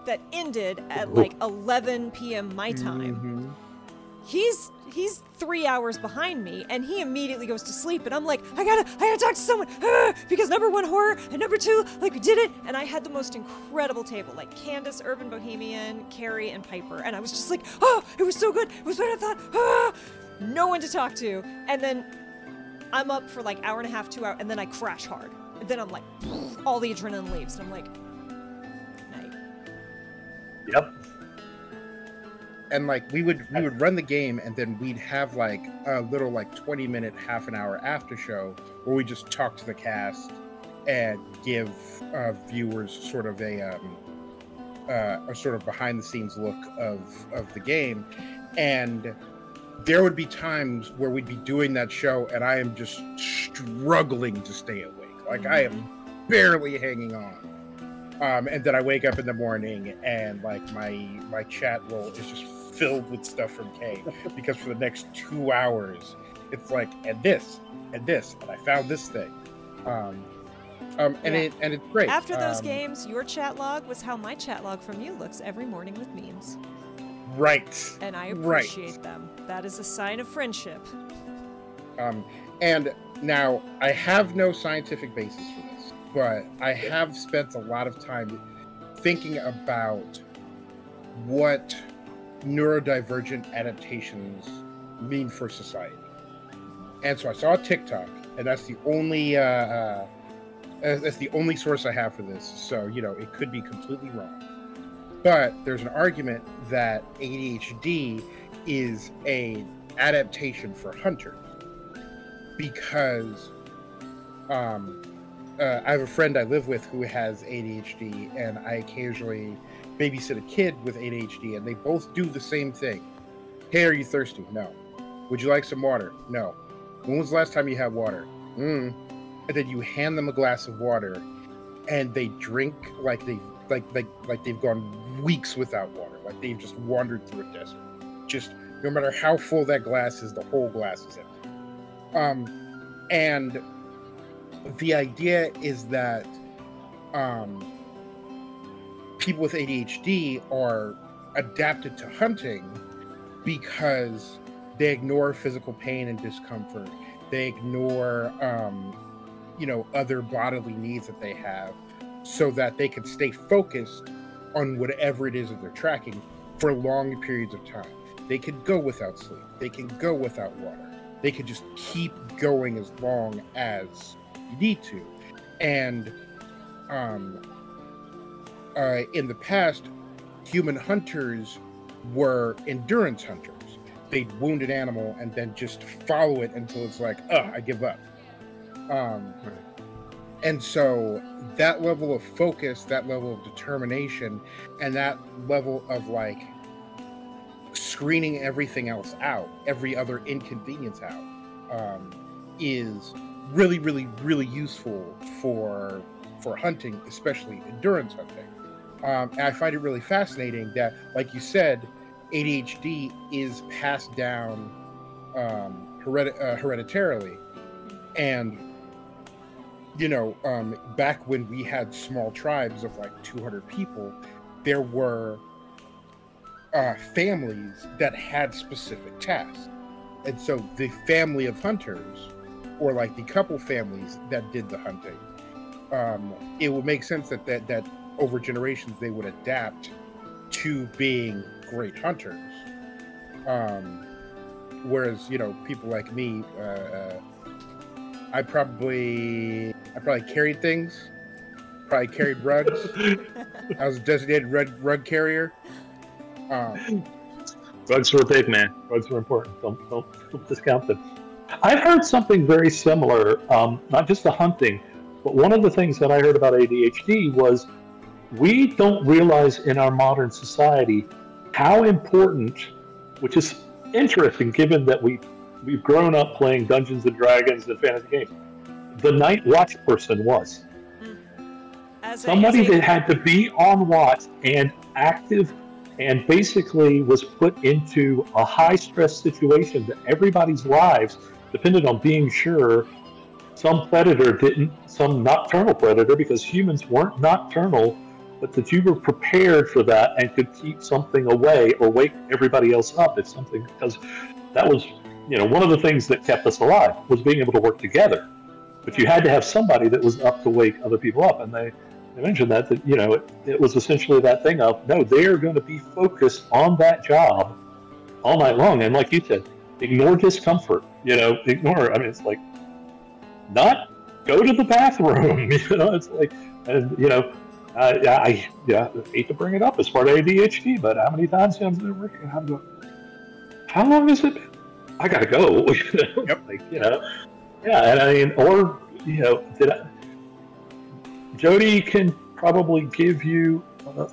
that ended at like 11 p.m. my time. Mm-hmm. He's 3 hours behind me, and he immediately goes to sleep, and I'm like, I gotta talk to someone, because number 1, horror, and number 2, like, we did it, and I had the most incredible table, like Candace, Urban Bohemian, Carrie, and Piper, and I was just like, oh, it was so good, it was better than I thought, no one to talk to, and then I'm up for like hour and a half, 2 hours, and then I crash hard, and then I'm like, all the adrenaline leaves, and I'm like, night. Yep. And like we would run the game, and then we'd have like a little like 20-minute, half an hour after show where we just talk to the cast and give viewers sort of a sort of behind the scenes look of the game. And there would be times where we'd be doing that show, and I am just struggling to stay awake. Like I am barely hanging on. And then I wake up in the morning, and like my chat roll is just filled with stuff from Kay, because for the next 2 hours it's like, and this, and I found this thing, and it's great. After those games, your chat log was how my chat log from you looks every morning with memes. Right. And I appreciate them. That is a sign of friendship. And now I have no scientific basis for this, but I have spent a lot of time thinking about what neurodivergent adaptations mean for society. And so I saw a TikTok, and that's the only source I have for this. So, you know, it could be completely wrong. But there's an argument that ADHD is an adaptation for hunters, because I have a friend I live with who has ADHD, and I occasionally babysit a kid with ADHD, and they both do the same thing. Hey, are you thirsty? No. Would you like some water? No. When was the last time you had water? And then you hand them a glass of water, and they drink like they've gone weeks without water, like they've just wandered through a desert. Just no matter how full that glass is, the whole glass is empty. And the idea is that people with ADHD are adapted to hunting because they ignore physical pain and discomfort. They ignore, other bodily needs that they have, so that they can stay focused on whatever it is that they're tracking for long periods of time. They could go without sleep. They can go without water. They could just keep going as long as you need to. And in the past, human hunters were endurance hunters. They'd wound an animal and then just follow it until it's like, I give up. And so that level of focus, that level of determination, and that level of like screening everything else out, every other inconvenience out, is really, really, really useful for hunting, especially endurance hunting. And I find it really fascinating that, like you said, ADHD is passed down hereditarily. And, back when we had small tribes of like 200 people, there were families that had specific tasks. And so the family of hunters, or like the couple families that did the hunting, it would make sense that over generations they would adapt to being great hunters. Whereas, people like me, I probably carried things, probably carried rugs. I was a designated rug carrier. Rugs were big, man. Rugs were important. Don't discount them. I've heard something very similar, not just the hunting, but one of the things that I heard about ADHD was we don't realize in our modern society how important, which is interesting given that we've grown up playing Dungeons and Dragons and fantasy games, the night watch person was. Somebody that had to be on watch and active, and basically was put into a high stress situation that everybody's lives depended on being sure some nocturnal predator, because humans weren't nocturnal, but that you were prepared for that and could keep something away or wake everybody else up if something, because that was, one of the things that kept us alive was being able to work together. But you had to have somebody that was up to wake other people up. And they mentioned that it was essentially that thing of, no, they're going to be focused on that job all night long. And like you said, ignore discomfort, it's like, not go to the bathroom, it's like, and, I hate to bring it up as part of ADHD, but how many times I'm working, how long has it been? I gotta go. Yep. And I mean, or Jody can probably give you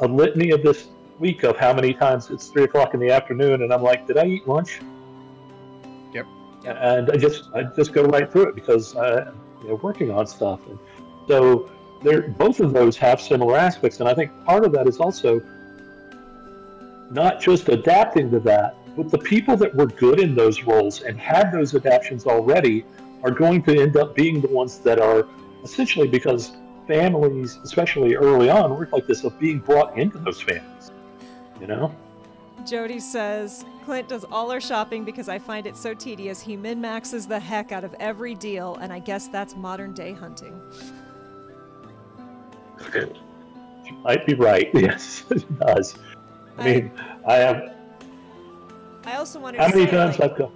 a litany of this week of how many times it's 3:00 in the afternoon, and I'm like, did I eat lunch? Yep. And I just go right through it because working on stuff, and so both of those have similar aspects, and I think part of that is also not just adapting to that, but the people that were good in those roles and had those adaptations already are going to end up being the ones that are essentially, because families, especially early on, work like this, of being brought into those families, Jody says, Clint does all our shopping because I find it so tedious. He min-maxes the heck out of every deal, and I guess that's modern day hunting. You might be right. Yes, it does. I also wanted how to many say, times I've gone.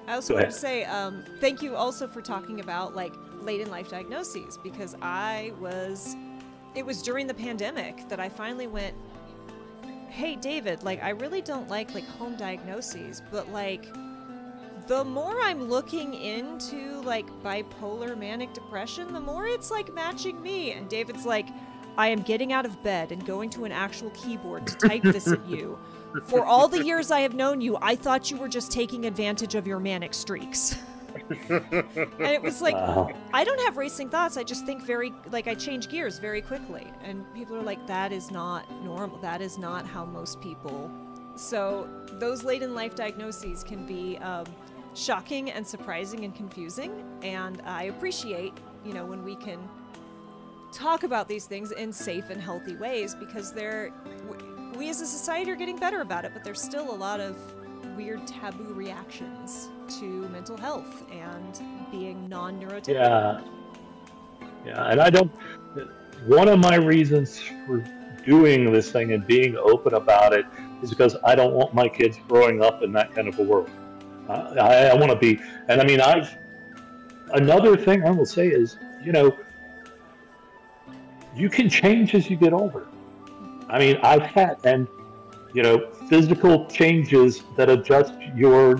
I also wanted to say thank you also for talking about like late in life diagnoses, because it was during the pandemic that I finally went, hey David, like I really don't like home diagnoses, but like the more I'm looking into like bipolar manic depression, the more it's like matching me. And David's like, I am getting out of bed and going to an actual keyboard to type this at you. For all the years I have known you, I thought you were just taking advantage of your manic streaks. And it was like, I don't have racing thoughts. I just think I change gears very quickly. And people are like, that is not normal. That is not how most people. So those late in life diagnoses can be shocking and surprising and confusing. And I appreciate, when we can talk about these things in safe and healthy ways, because we as a society are getting better about it, but there's still a lot of weird taboo reactions to mental health and being non-neurotypical. Yeah, and one of my reasons for doing this thing and being open about it is because I don't want my kids growing up in that kind of a world. I want to be, and I mean, another thing I will say is, you can change as you get older. I mean, I've had, and physical changes that adjust your,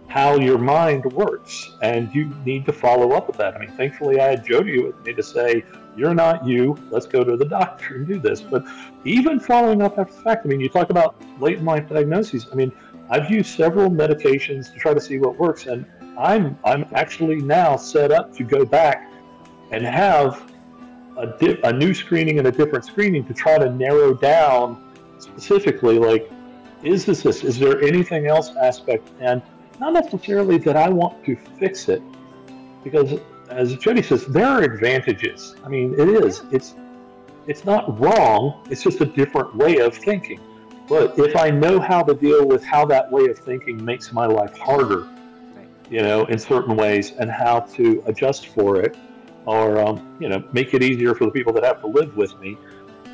how your mind works, and you need to follow up with that. I mean, thankfully, I had Jody with me to say, "You're not you. Let's go to the doctor and do this." But even following up after the fact, I mean, you talk about late in life diagnoses. I mean, I've used several medications to try to see what works, and I'm actually now set up to go back and have a new screening and a different screening to try to narrow down specifically, like, is this? Is there anything else aspect? And not necessarily that I want to fix it, because as Jody says, there are advantages. I mean, it is. It's not wrong. It's just a different way of thinking. But if I know how to deal with how that way of thinking makes my life harder, in certain ways, and how to adjust for it, or make it easier for the people that have to live with me,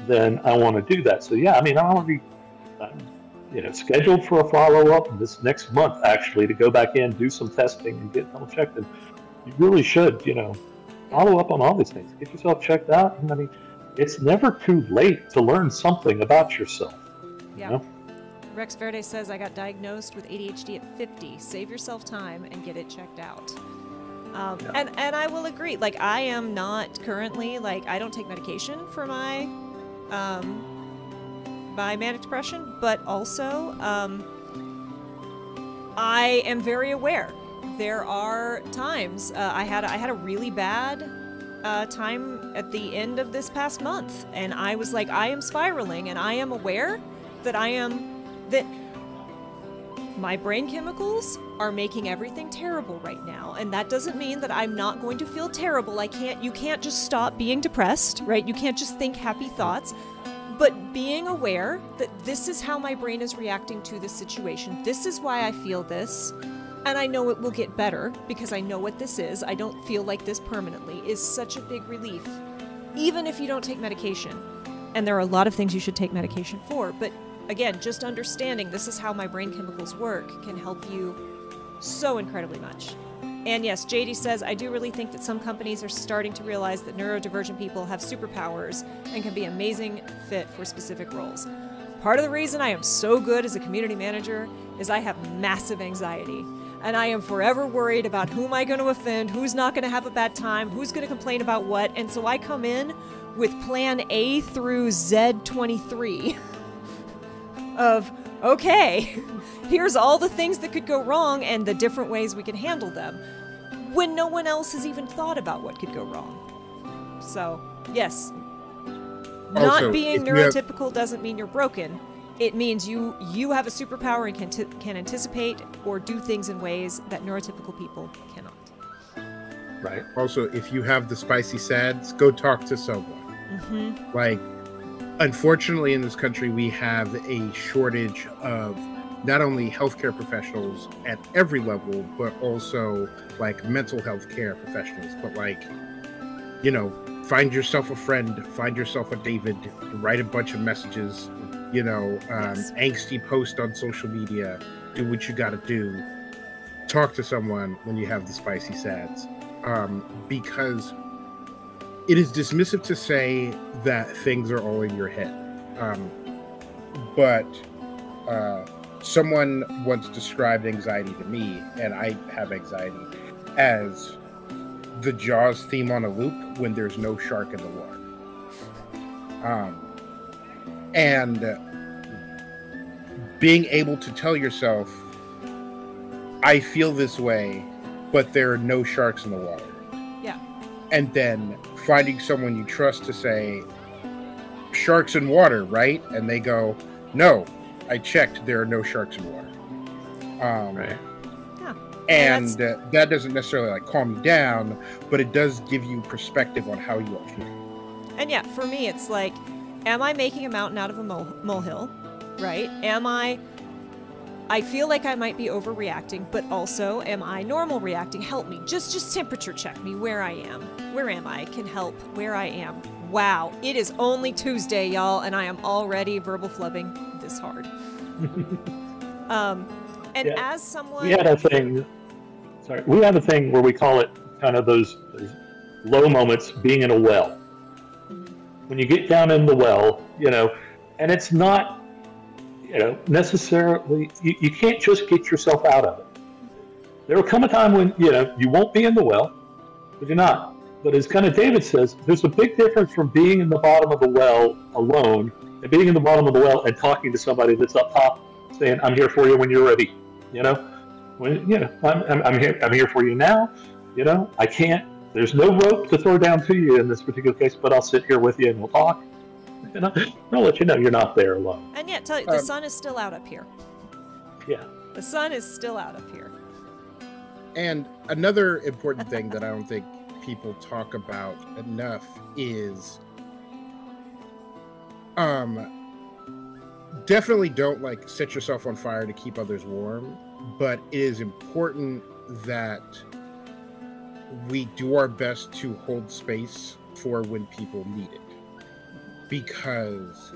then I want to do that. So yeah, I mean, I'm already scheduled for a follow-up this next month, actually, to go back in, do some testing, and get double checked. And you really should, follow up on all these things. Get yourself checked out. And I mean, it's never too late to learn something about yourself. Yeah. Rex Verde says, I got diagnosed with ADHD at 50. Save yourself time and get it checked out. And I will agree. Like, I am not currently, I don't take medication for my manic depression, but also I am very aware. There are times I had a really bad time at the end of this past month, and I was like, I am spiraling, and I am aware that that my brain chemicals are making everything terrible right now. And that doesn't mean that I'm not going to feel terrible. You can't just stop being depressed, right? You can't just think happy thoughts. But being aware that this is how my brain is reacting to this situation. This is why I feel this. And I know it will get better because I know what this is. I don't feel like this permanently is such a big relief. Even if you don't take medication. And there are a lot of things you should take medication for. But again, just understanding this is how my brain chemicals work can help you so incredibly much. And yes, JD says, I do really think that some companies are starting to realize that neurodivergent people have superpowers and can be amazing fit for specific roles. Part of the reason I am so good as a community manager is I have massive anxiety. And I am forever worried about who am I going to offend, who's not going to have a bad time, who's going to complain about what. And so I come in with plan A through Z23 of, okay, here's all the things that could go wrong and the different ways we can handle them, when no one else has even thought about what could go wrong. So, yes, not being neurotypical doesn't mean you're broken. It means you have a superpower and can anticipate or do things in ways that neurotypical people cannot. Right. Also, if you have the spicy sads, go talk to someone. Unfortunately, in this country, we have a shortage of not only healthcare professionals at every level, but also mental health care professionals. But find yourself a friend, find yourself a David, write a bunch of messages, angsty post on social media, do what you got to do. Talk to someone when you have the spicy sads, because it is dismissive to say that things are all in your head. But someone once described anxiety to me, and I have anxiety, as the Jaws theme on a loop when there's no shark in the water. And being able to tell yourself, I feel this way, but there are no sharks in the water. Yeah. And then finding someone you trust to say, sharks in water, right? And they go, no, I checked, there are no sharks in water. Right. Yeah. And that doesn't necessarily like calm you down, but it does give you perspective on how you are feeling. And yeah, for me, it's like, am I making a mountain out of a molehill, right? I feel like I might be overreacting, but also, am I normal reacting? Help me. Just temperature check me where I am. Where am I? Can help where I am. Wow, it is only Tuesday, y'all, and I am already verbal flubbing this hard. And as someone... We had a thing where we call it kind of those low moments being in a well. When you get down in the well, and it's not, necessarily, you can't just get yourself out of it. There will come a time when, you won't be in the well, but you're not. But as kind of David says, there's a big difference from being in the bottom of the well alone and being in the bottom of the well and talking to somebody that's up top saying, I'm here for you when you're ready. I'm here for you now. I can't, there's no rope to throw down to you in this particular case, but I'll sit here with you and we'll talk. I'll let you know you're not there alone. And yet, tell you, the sun is still out up here. Yeah. The sun is still out up here. And another important thing that I don't think people talk about enough is definitely don't like set yourself on fire to keep others warm, but it is important that we do our best to hold space for when people need it. Because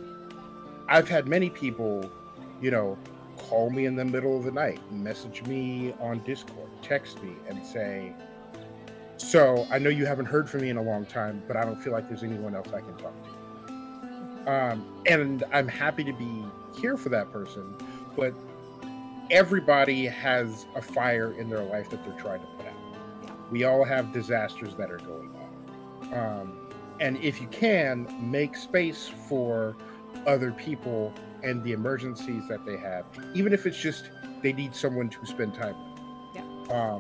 I've had many people, call me in the middle of the night, message me on Discord, text me and say, so I know you haven't heard from me in a long time, but I don't feel like there's anyone else I can talk to. And I'm happy to be here for that person, but everybody has a fire in their life that they're trying to put out. We all have disasters that are going on. And if you can, make space for other people and the emergencies that they have, even if it's just they need someone to spend time with. Yeah.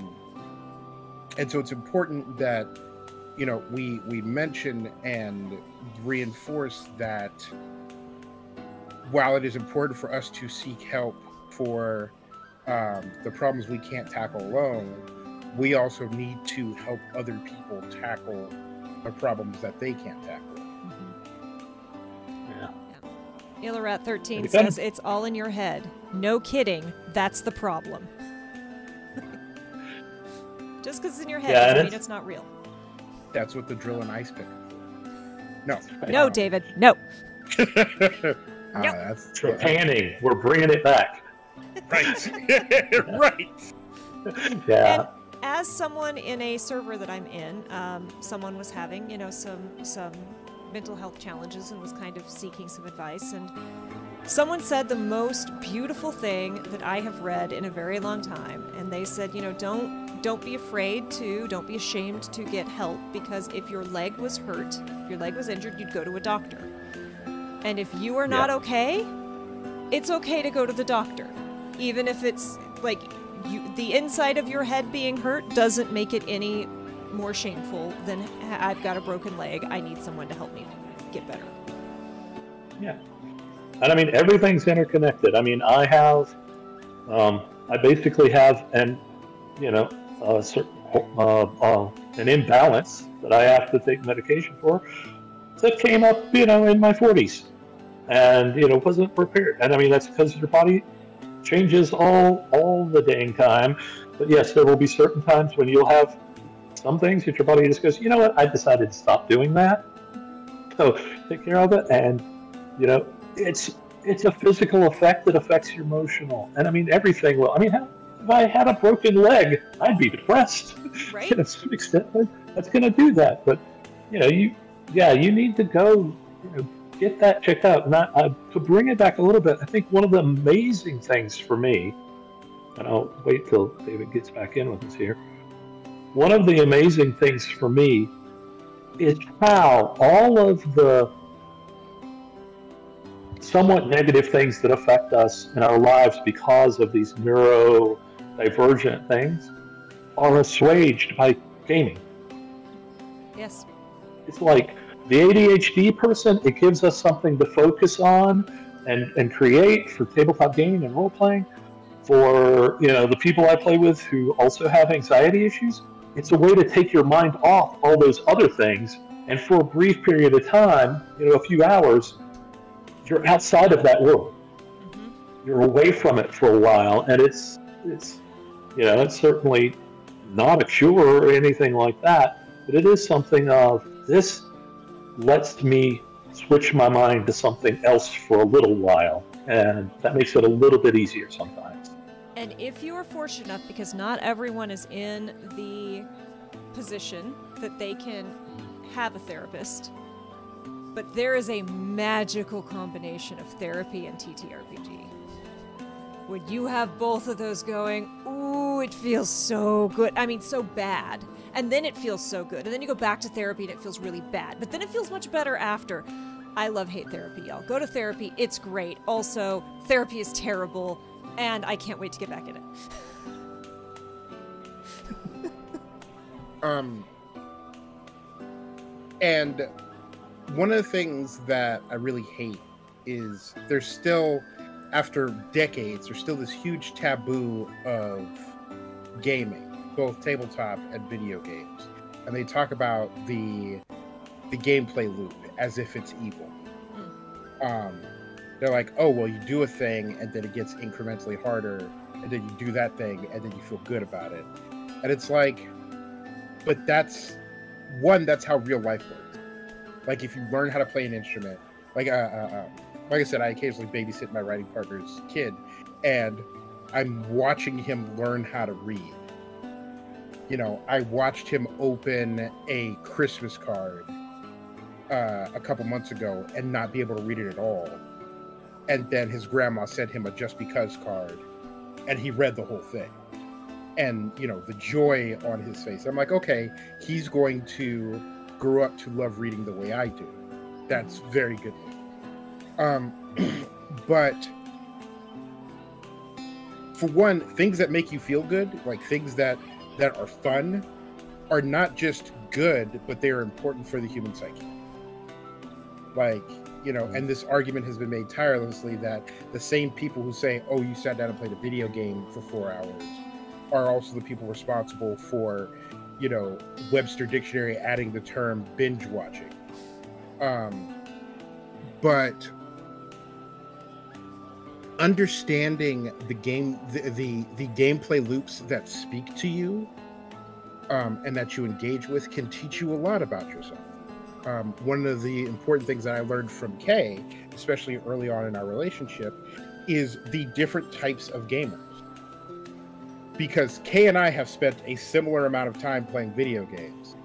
And so it's important that, we mention and reinforce that while it is important for us to seek help for the problems we can't tackle alone, we also need to help other people tackle the problems that they can't tackle. Yeah. Rat 13 says, it's all in your head. No kidding, that's the problem. Just because it's in your head doesn't mean it's not real. That's what the drill and ice pick are. No. No, David, no. That's panning. We're bringing it back. Right. Right. Yeah. And as someone in a server that I'm in, someone was having, some mental health challenges and was kind of seeking some advice. And someone said the most beautiful thing that I have read in a very long time. And they said, don't be afraid to, don't be ashamed to get help, because if your leg was hurt, if your leg was injured, you'd go to a doctor. And if you are not okay, it's okay to go to the doctor. Even if it's like the inside of your head being hurt doesn't make it any more shameful than I've got a broken leg, I need someone to help me get better. Yeah. And I mean, everything's interconnected. I mean, I basically have an imbalance that I have to take medication for that came up, in my 40s and, wasn't repaired. And I mean, that's because your body changes all the dang time. But yes, there will be certain times when you'll have some things that your body just goes, you know what, I decided to stop doing that. So take care of it. And, it's a physical effect that affects your emotional. And I mean, everything will. I mean, if I had a broken leg, I'd be depressed. Right. To some extent, that's going to do that. But, you need to go, get that checked out. And to bring it back a little bit, I think one of the amazing things for me, and I'll wait till David gets back in with us here. One of the amazing things for me is how all of the somewhat negative things that affect us in our lives because of these neurodivergent neurodivergent things are assuaged by gaming. Yes. It's like the ADHD person, it gives us something to focus on and create for tabletop gaming and role playing. For the people I play with who also have anxiety issues, it's a way to take your mind off all those other things, and for a brief period of time, a few hours, you're outside of that world. You're away from it for a while, and it's certainly not a cure or anything like that, but it is something of this lets me switch my mind to something else for a little while, and that makes it a little bit easier sometimes. And if you are fortunate enough, because not everyone is in the position that they can have a therapist, but there is a magical combination of therapy and TTRPG. When you have both of those going, ooh, it feels so good. I mean, so bad. And then it feels so good. And then you go back to therapy and it feels really bad. But then it feels much better after. I love hate therapy, y'all. Go to therapy. It's great. Also, therapy is terrible. And I can't wait to get back in it. And one of the things that I really hate is there's still, after decades, there's still this huge taboo of gaming, both tabletop and video games. And they talk about the gameplay loop as if it's evil. They're like, oh, well, you do a thing and then it gets incrementally harder, and then you do that thing and then you feel good about it. And it's like, but that's how real life works. Like, if you learn how to play an instrument, like I said, I occasionally babysit my writing partner's kid, and I'm watching him learn how to read. I watched him open a Christmas card a couple months ago and not be able to read it at all. And then his grandma sent him a Just Because card, and he read the whole thing. And, the joy on his face. I'm like, okay, he's going to grow up to love reading the way I do. That's very good. But for one, things that make you feel good, like things that are fun, are not just good, but they are important for the human psyche. Like, and this argument has been made tirelessly that the same people who say, oh, you sat down and played a video game for 4 hours, are also the people responsible for, Webster Dictionary adding the term binge watching. But understanding the gameplay loops that speak to you, and that you engage with, can teach you a lot about yourself. One of the important things that I learned from Kay, especially early on in our relationship, is the different types of gamers. Because Kay and I have spent a similar amount of time playing video games.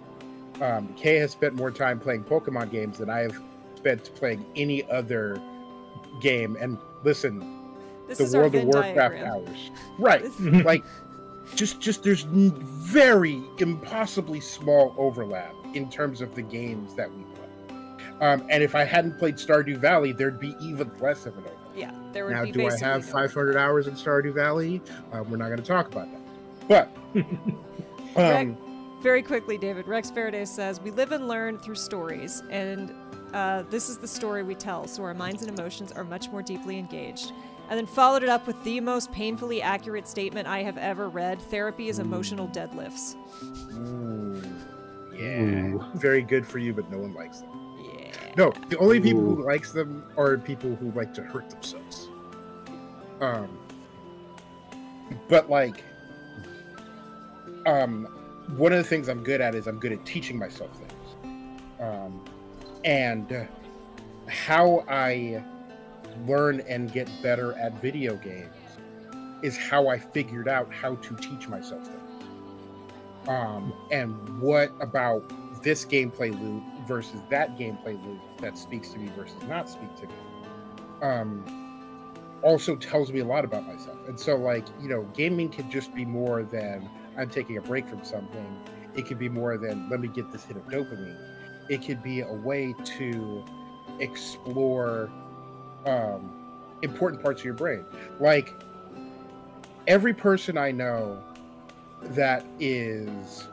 Kay has spent more time playing Pokemon games than I have spent playing any other game. And listen, This the is our World of Venn Warcraft diagram. hours. Right. Like, just there's very impossibly small overlap in terms of the games that we play. And if I hadn't played Stardew Valley, there'd be even less of an overlap. Yeah, there would Now, be do I basically have no 500 hours in Stardew Valley? We're not going to talk about that. But very quickly, David, Rex Faraday says, we live and learn through stories, and this is the story we tell, so our minds and emotions are much more deeply engaged. And then followed it up with the most painfully accurate statement I have ever read: therapy is emotional deadlifts. Ooh, yeah, very good for you, but no one likes them. Yeah. No, the only people who likes them are people who like to hurt themselves. But like, one of the things I'm good at is I'm good at teaching myself things. And how I learn and get better at video games is how I figured out how to teach myself things. And what about this gameplay loop versus that gameplay loop that speaks to me versus not speak to me, also tells me a lot about myself. And so, like, gaming can just be more than I'm taking a break from something. It could be more than let me get this hit of dopamine. It could be a way to explore important parts of your brain. Like, every person I know that is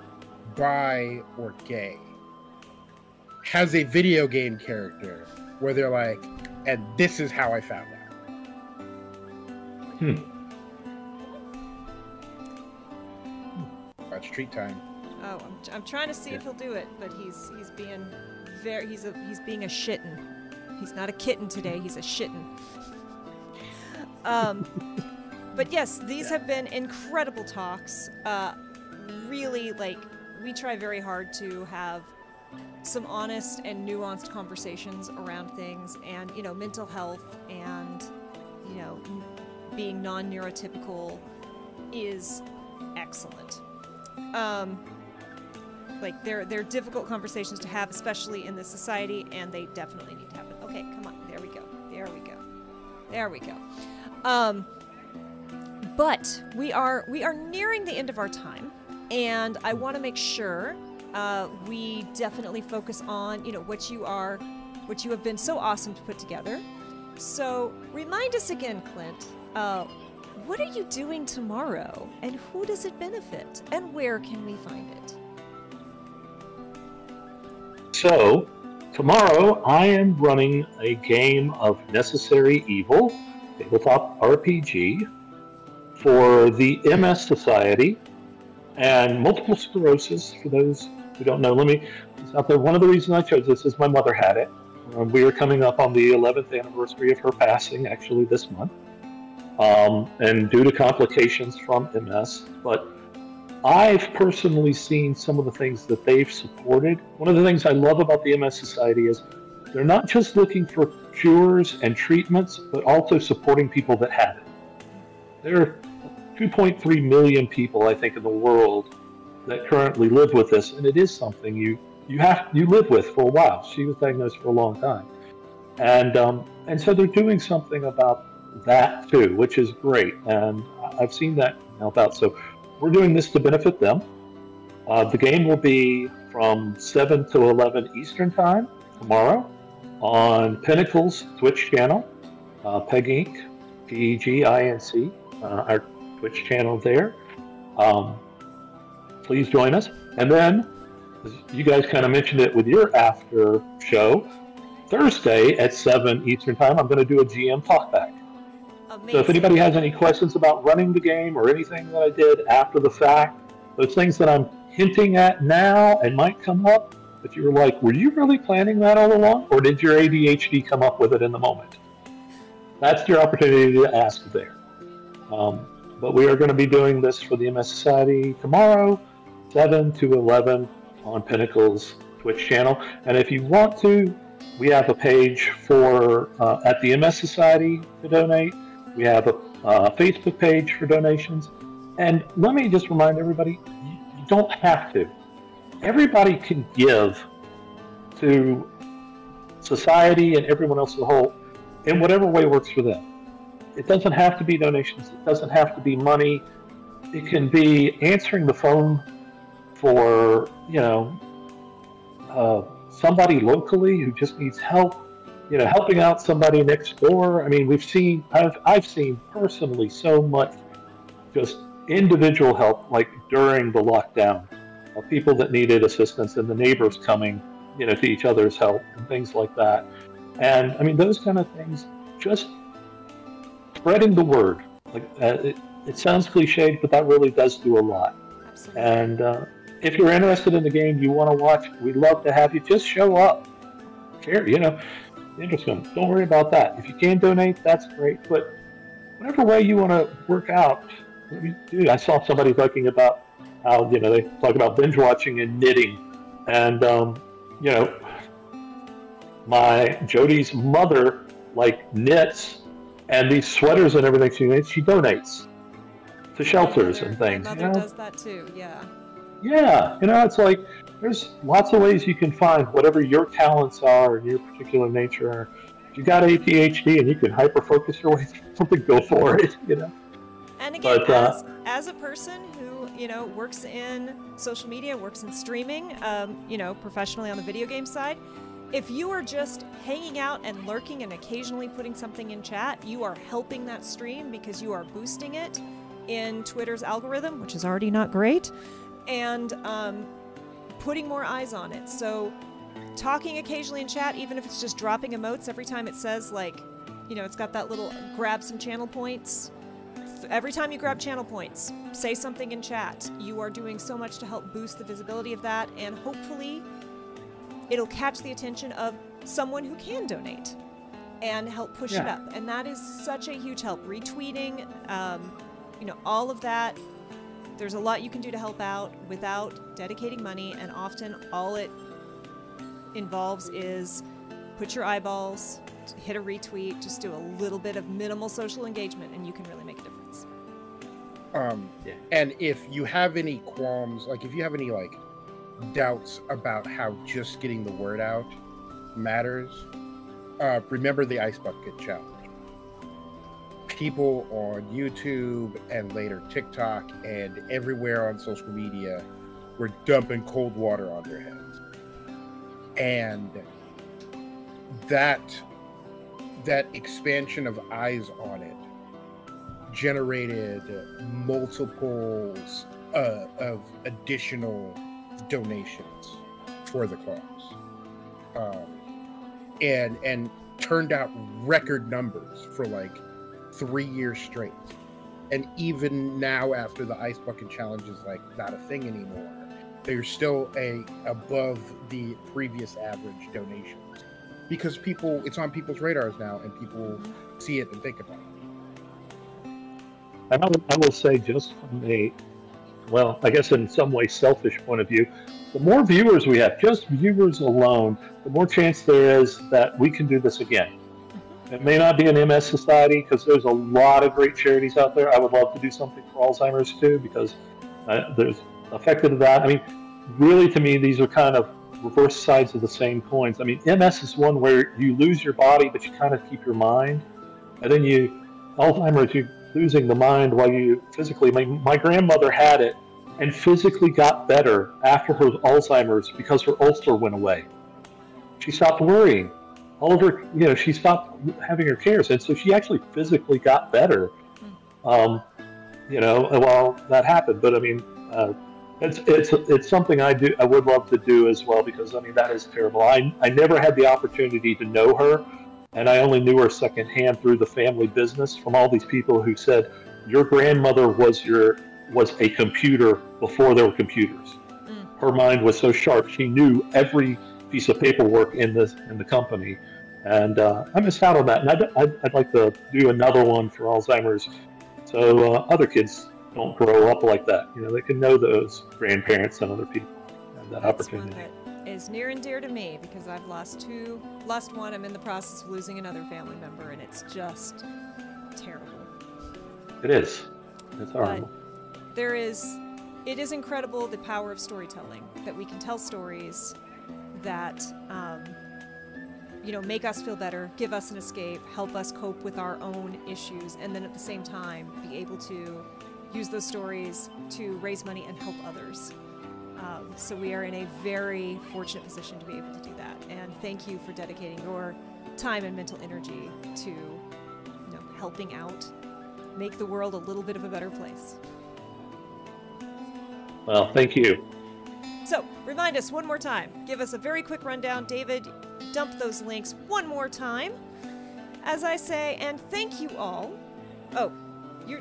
bi or gay has a video game character where they're like, and this is how I found out. That's treat time. Oh, I'm trying to see if he'll do it, but he's being he's being a shitten. He's not a kitten today. He's a shitten. But yes, these have been incredible talks. Really, like, we try very hard to have some honest and nuanced conversations around things, and, you know, mental health and, you know, being non-neurotypical is excellent. Like, they're difficult conversations to have, especially in this society, and they definitely need to happen. Okay, come on. There we go. There we go. There we go. But we are nearing the end of our time, and I want to make sure we definitely focus on, you know, what you have been so awesome to put together. So remind us again, Clint, what are you doing tomorrow, and who does it benefit, and where can we find it? So, tomorrow I am running a game of Necessary Evil, tabletop RPG, for the MS Society and multiple sclerosis. For those who don't know, one of the reasons I chose this is my mother had it. We are coming up on the 11th anniversary of her passing, actually this month, and due to complications from MS. But I've personally seen some of the things that they've supported. One of the things I love about the MS Society is they're not just looking for cures and treatments, but also supporting people that have it. There are 2.3 million people, I think, in the world that currently live with this, and it is something you live with for a while. She was diagnosed for a long time, and so they're doing something about that too, which is great. And I've seen that help out. So we're doing this to benefit them. The game will be from 7 to 11 Eastern Time tomorrow on Pinnacle's Twitch channel, Peg Inc., PEGINC, our Twitch channel there. Please join us. And then, as you guys kind of mentioned it with your after show, Thursday at 7 Eastern Time, I'm going to do a GM talkback. Amazing. So if anybody has any questions about running the game or anything that I did after the fact, those things that I'm hinting at now and might come up, if you were like, were you really planning that all along? Or did your ADHD come up with it in the moment? That's your opportunity to ask there. But we are going to be doing this for the MS Society tomorrow, 7 to 11 on Pinnacle's Twitch channel. And if you want to, we have a page for at the MS Society to donate. We have a Facebook page for donations. And let me just remind everybody, you don't have to. Everybody can give to society and everyone else as a whole in whatever way works for them. It doesn't have to be donations. It doesn't have to be money. It can be answering the phone for, somebody locally who just needs help, helping out somebody next door. I mean, I've seen personally so much just individual help, like during the lockdown, of people that needed assistance and the neighbors coming, to each other's help and things like that. And I mean, those kind of things, just spreading the word. Like it sounds cliched, but that really does do a lot. Absolutely. And if you're interested in the game, you want to watch, we'd love to have you. Just show up. Care, interesting. Don't worry about that. If you can donate, that's great. But whatever way you want to work out, I saw somebody talking about how, they talk about binge watching and knitting. And, my Jody's mother, knits and these sweaters and everything she knits, she donates to shelters and things. My mother does that too, yeah. Yeah, it's like there's lots of ways you can find whatever your talents are and your particular nature are. If you got ADHD and you can hyper-focus your way through something, go for it, And again, as a person who, works in social media, works in streaming, professionally on the video game side, if you are just hanging out and lurking and occasionally putting something in chat, you are helping that stream because you are boosting it. in Twitter's algorithm, which is already not great, and putting more eyes on it. So talking occasionally in chat, even if it's just dropping emotes every time it says, like, you know, it's got that little grab some channel points. Every time you grab channel points, say something in chat. You are doing so much to help boost the visibility of that, and hopefully it'll catch the attention of someone who can donate and help push it up. And that is such a huge help. Retweeting, you know, all of that. There's a lot you can do to help out without dedicating money, and often all it involves is put your eyeballs, hit a retweet, just do a little bit of minimal social engagement, and you can really make a difference. And if you have any qualms, like if you have any like doubts about how just getting the word out matters, remember the Ice Bucket Challenge. People on YouTube and later TikTok and everywhere on social media were dumping cold water on their heads. And that expansion of eyes on it generated multiples of additional donations for the cause, and turned out record numbers for like 3 years straight. And even now, after the Ice Bucket Challenge is like not a thing anymore, they're still above the previous average donations, because it's on people's radars now, and people see it and think about it. And I will say, just from a, well, I guess in some way selfish point of view, the more viewers we have, just viewers alone, the more chance there is that we can do this again. It may not be an MS society, because there's a lot of great charities out there. I would love to do something for Alzheimer's too, because there's affected to that. I mean, really, to me, these are kind of reverse sides of the same coins. I mean, MS is one where you lose your body, but you kind of keep your mind. And then Alzheimer's, you're losing the mind while you physically, my grandmother had it and physically got better after her Alzheimer's because her ulcer went away. She stopped worrying. All of her, you know, she stopped having her cares, and so she actually physically got better. You know, while that happened. But I mean, it's something I would love to do as well, because I mean, that is terrible. I never had the opportunity to know her, and I only knew her secondhand through the family business from all these people who said your grandmother was a computer before there were computers. Her mind was so sharp; she knew every piece of paperwork in the company, and I missed out on that. And I'd like to do another one for Alzheimer's, so other kids don't grow up like that. You know, they can know those grandparents and other people, and that opportunity. One that is near and dear to me, because I've lost one. I'm in the process of losing another family member, and it's just terrible. It is. It's horrible. But it is incredible, the power of storytelling, that we can tell stories that you know, make us feel better, give us an escape, help us cope with our own issues, and then at the same time be able to use those stories to raise money and help others. So we are in a very fortunate position to be able to do that. And thank you for dedicating your time and mental energy to, you know, helping out, make the world a little bit of a better place. Well, thank you. So, remind us one more time. Give us a very quick rundown. David, dump those links one more time, as I say, and thank you all. Oh,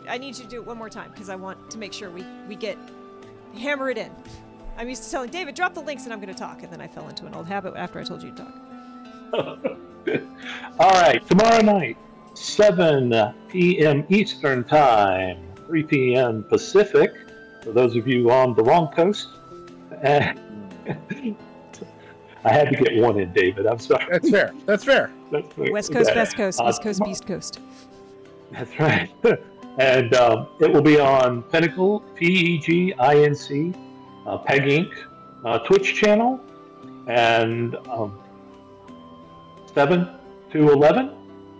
I need you to do it one more time, because I want to make sure we hammer it in. I'm used to telling David, drop the links and I'm going to talk, and then I fell into an old habit after I told you to talk. All right, tomorrow night, 7 p.m. Eastern Time, 3 p.m. Pacific, for those of you on the wrong coast. I had to get one in, David. I'm sorry. That's fair. That's fair. West Coast, West Coast, West Coast, East Coast. That's right. And it will be on Pinnacle, PEGINC, Peg Inc. Twitch channel, and 7 to 11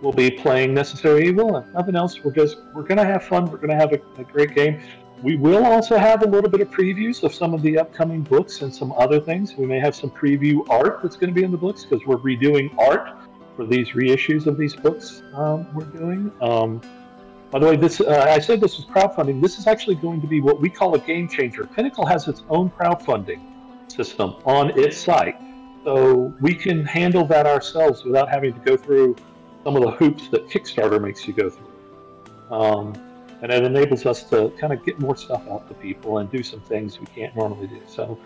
we'll be playing Necessary Evil, and nothing else. We're going to have fun. We're going to have a great game. We will also have a little bit of previews of some of the upcoming books and some other things. We may have some preview art that's going to be in the books, because we're redoing art for these reissues of these books we're doing. By the way, this I said this was crowdfunding. This is actually going to be what we call a game changer. Pinnacle has its own crowdfunding system on its site, so we can handle that ourselves without having to go through some of the hoops that Kickstarter makes you go through. And it enables us to kind of get more stuff out to people and do some things we can't normally do. So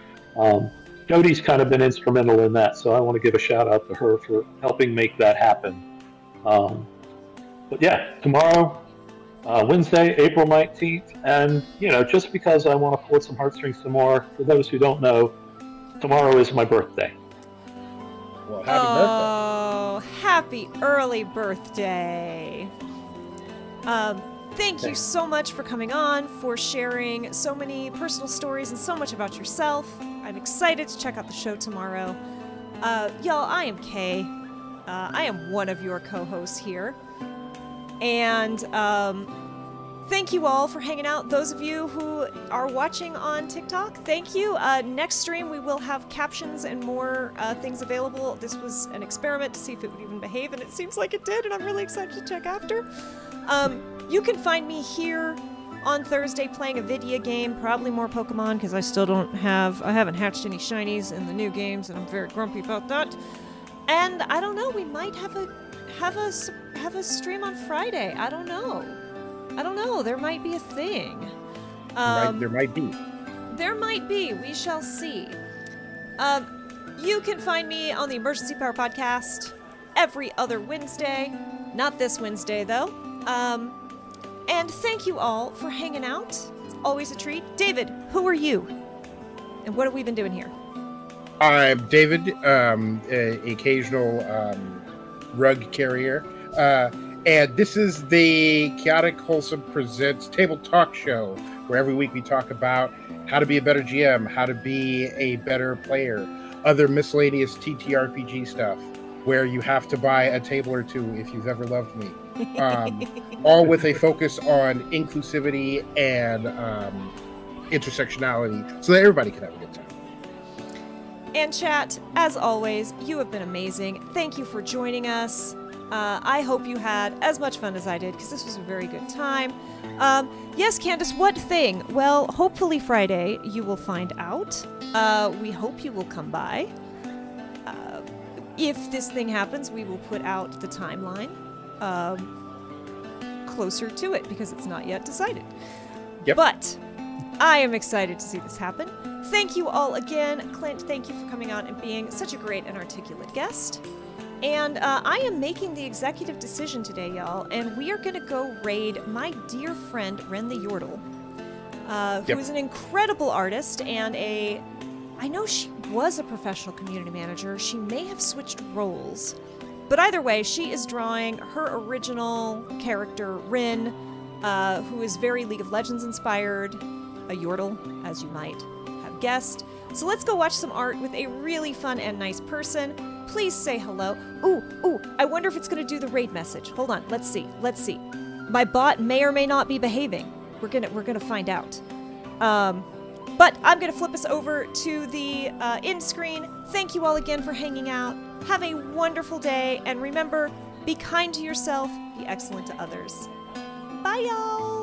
Jody's kind of been instrumental in that, so I want to give a shout out to her for helping make that happen. But yeah, tomorrow, Wednesday, April 19th, and just because I want to pull some heartstrings some more, for those who don't know, tomorrow is my birthday. Well, happy birthday. Oh, happy early birthday. Thank you so much for coming on, for sharing so many personal stories and so much about yourself. I'm excited to check out the show tomorrow. Y'all, I am Kay. I am one of your co-hosts here. And thank you all for hanging out. Those of you who are watching on TikTok, thank you. Next stream, we will have captions and more things available. This was an experiment to see if it would even behave, and it seems like it did, and I'm really excited to check after. You can find me here on Thursday playing a video game, probably more Pokemon, because I haven't hatched any shinies in the new games, and I'm very grumpy about that. And I don't know, we might have a stream on Friday. I don't know. There might be a thing. There might be. There might be. We shall see. You can find me on the Emergency Power Podcast every other Wednesday. Not this Wednesday, though. And thank you all for hanging out. It's always a treat. David, who are you? And what have we been doing here? I'm David, occasional rug carrier. And this is the Chaotic Wholesome Presents Table Talk Show, where every week we talk about how to be a better GM, how to be a better player, other miscellaneous TTRPG stuff, where you have to buy a table or two if you've ever loved me. All with a focus on inclusivity and intersectionality so that everybody can have a good time. And chat, as always, you have been amazing. Thank you for joining us. I hope you had as much fun as I did, because this was a very good time. Yes, Candace, what thing? Well, hopefully Friday you will find out. We hope you will come by. If this thing happens, we will put out the timeline closer to it, because it's not yet decided. Yep. But I am excited to see this happen. Thank you all again. Clint, thank you for coming on and being such a great and articulate guest. And I am making the executive decision today, y'all, and we are going to go raid my dear friend, Ren the Yordle, who is an incredible artist and I know she was a professional community manager. She may have switched roles. But either way, she is drawing her original character, Rin, who is very League of Legends inspired, a Yordle, as you might have guessed. So let's go watch some art with a really fun and nice person. Please say hello. Ooh, I wonder if it's going to do the raid message. Hold on, let's see. My bot may or may not be behaving. We're gonna find out. But I'm going to flip us over to the end screen. Thank you all again for hanging out. Have a wonderful day, and remember, be kind to yourself, be excellent to others. Bye, y'all!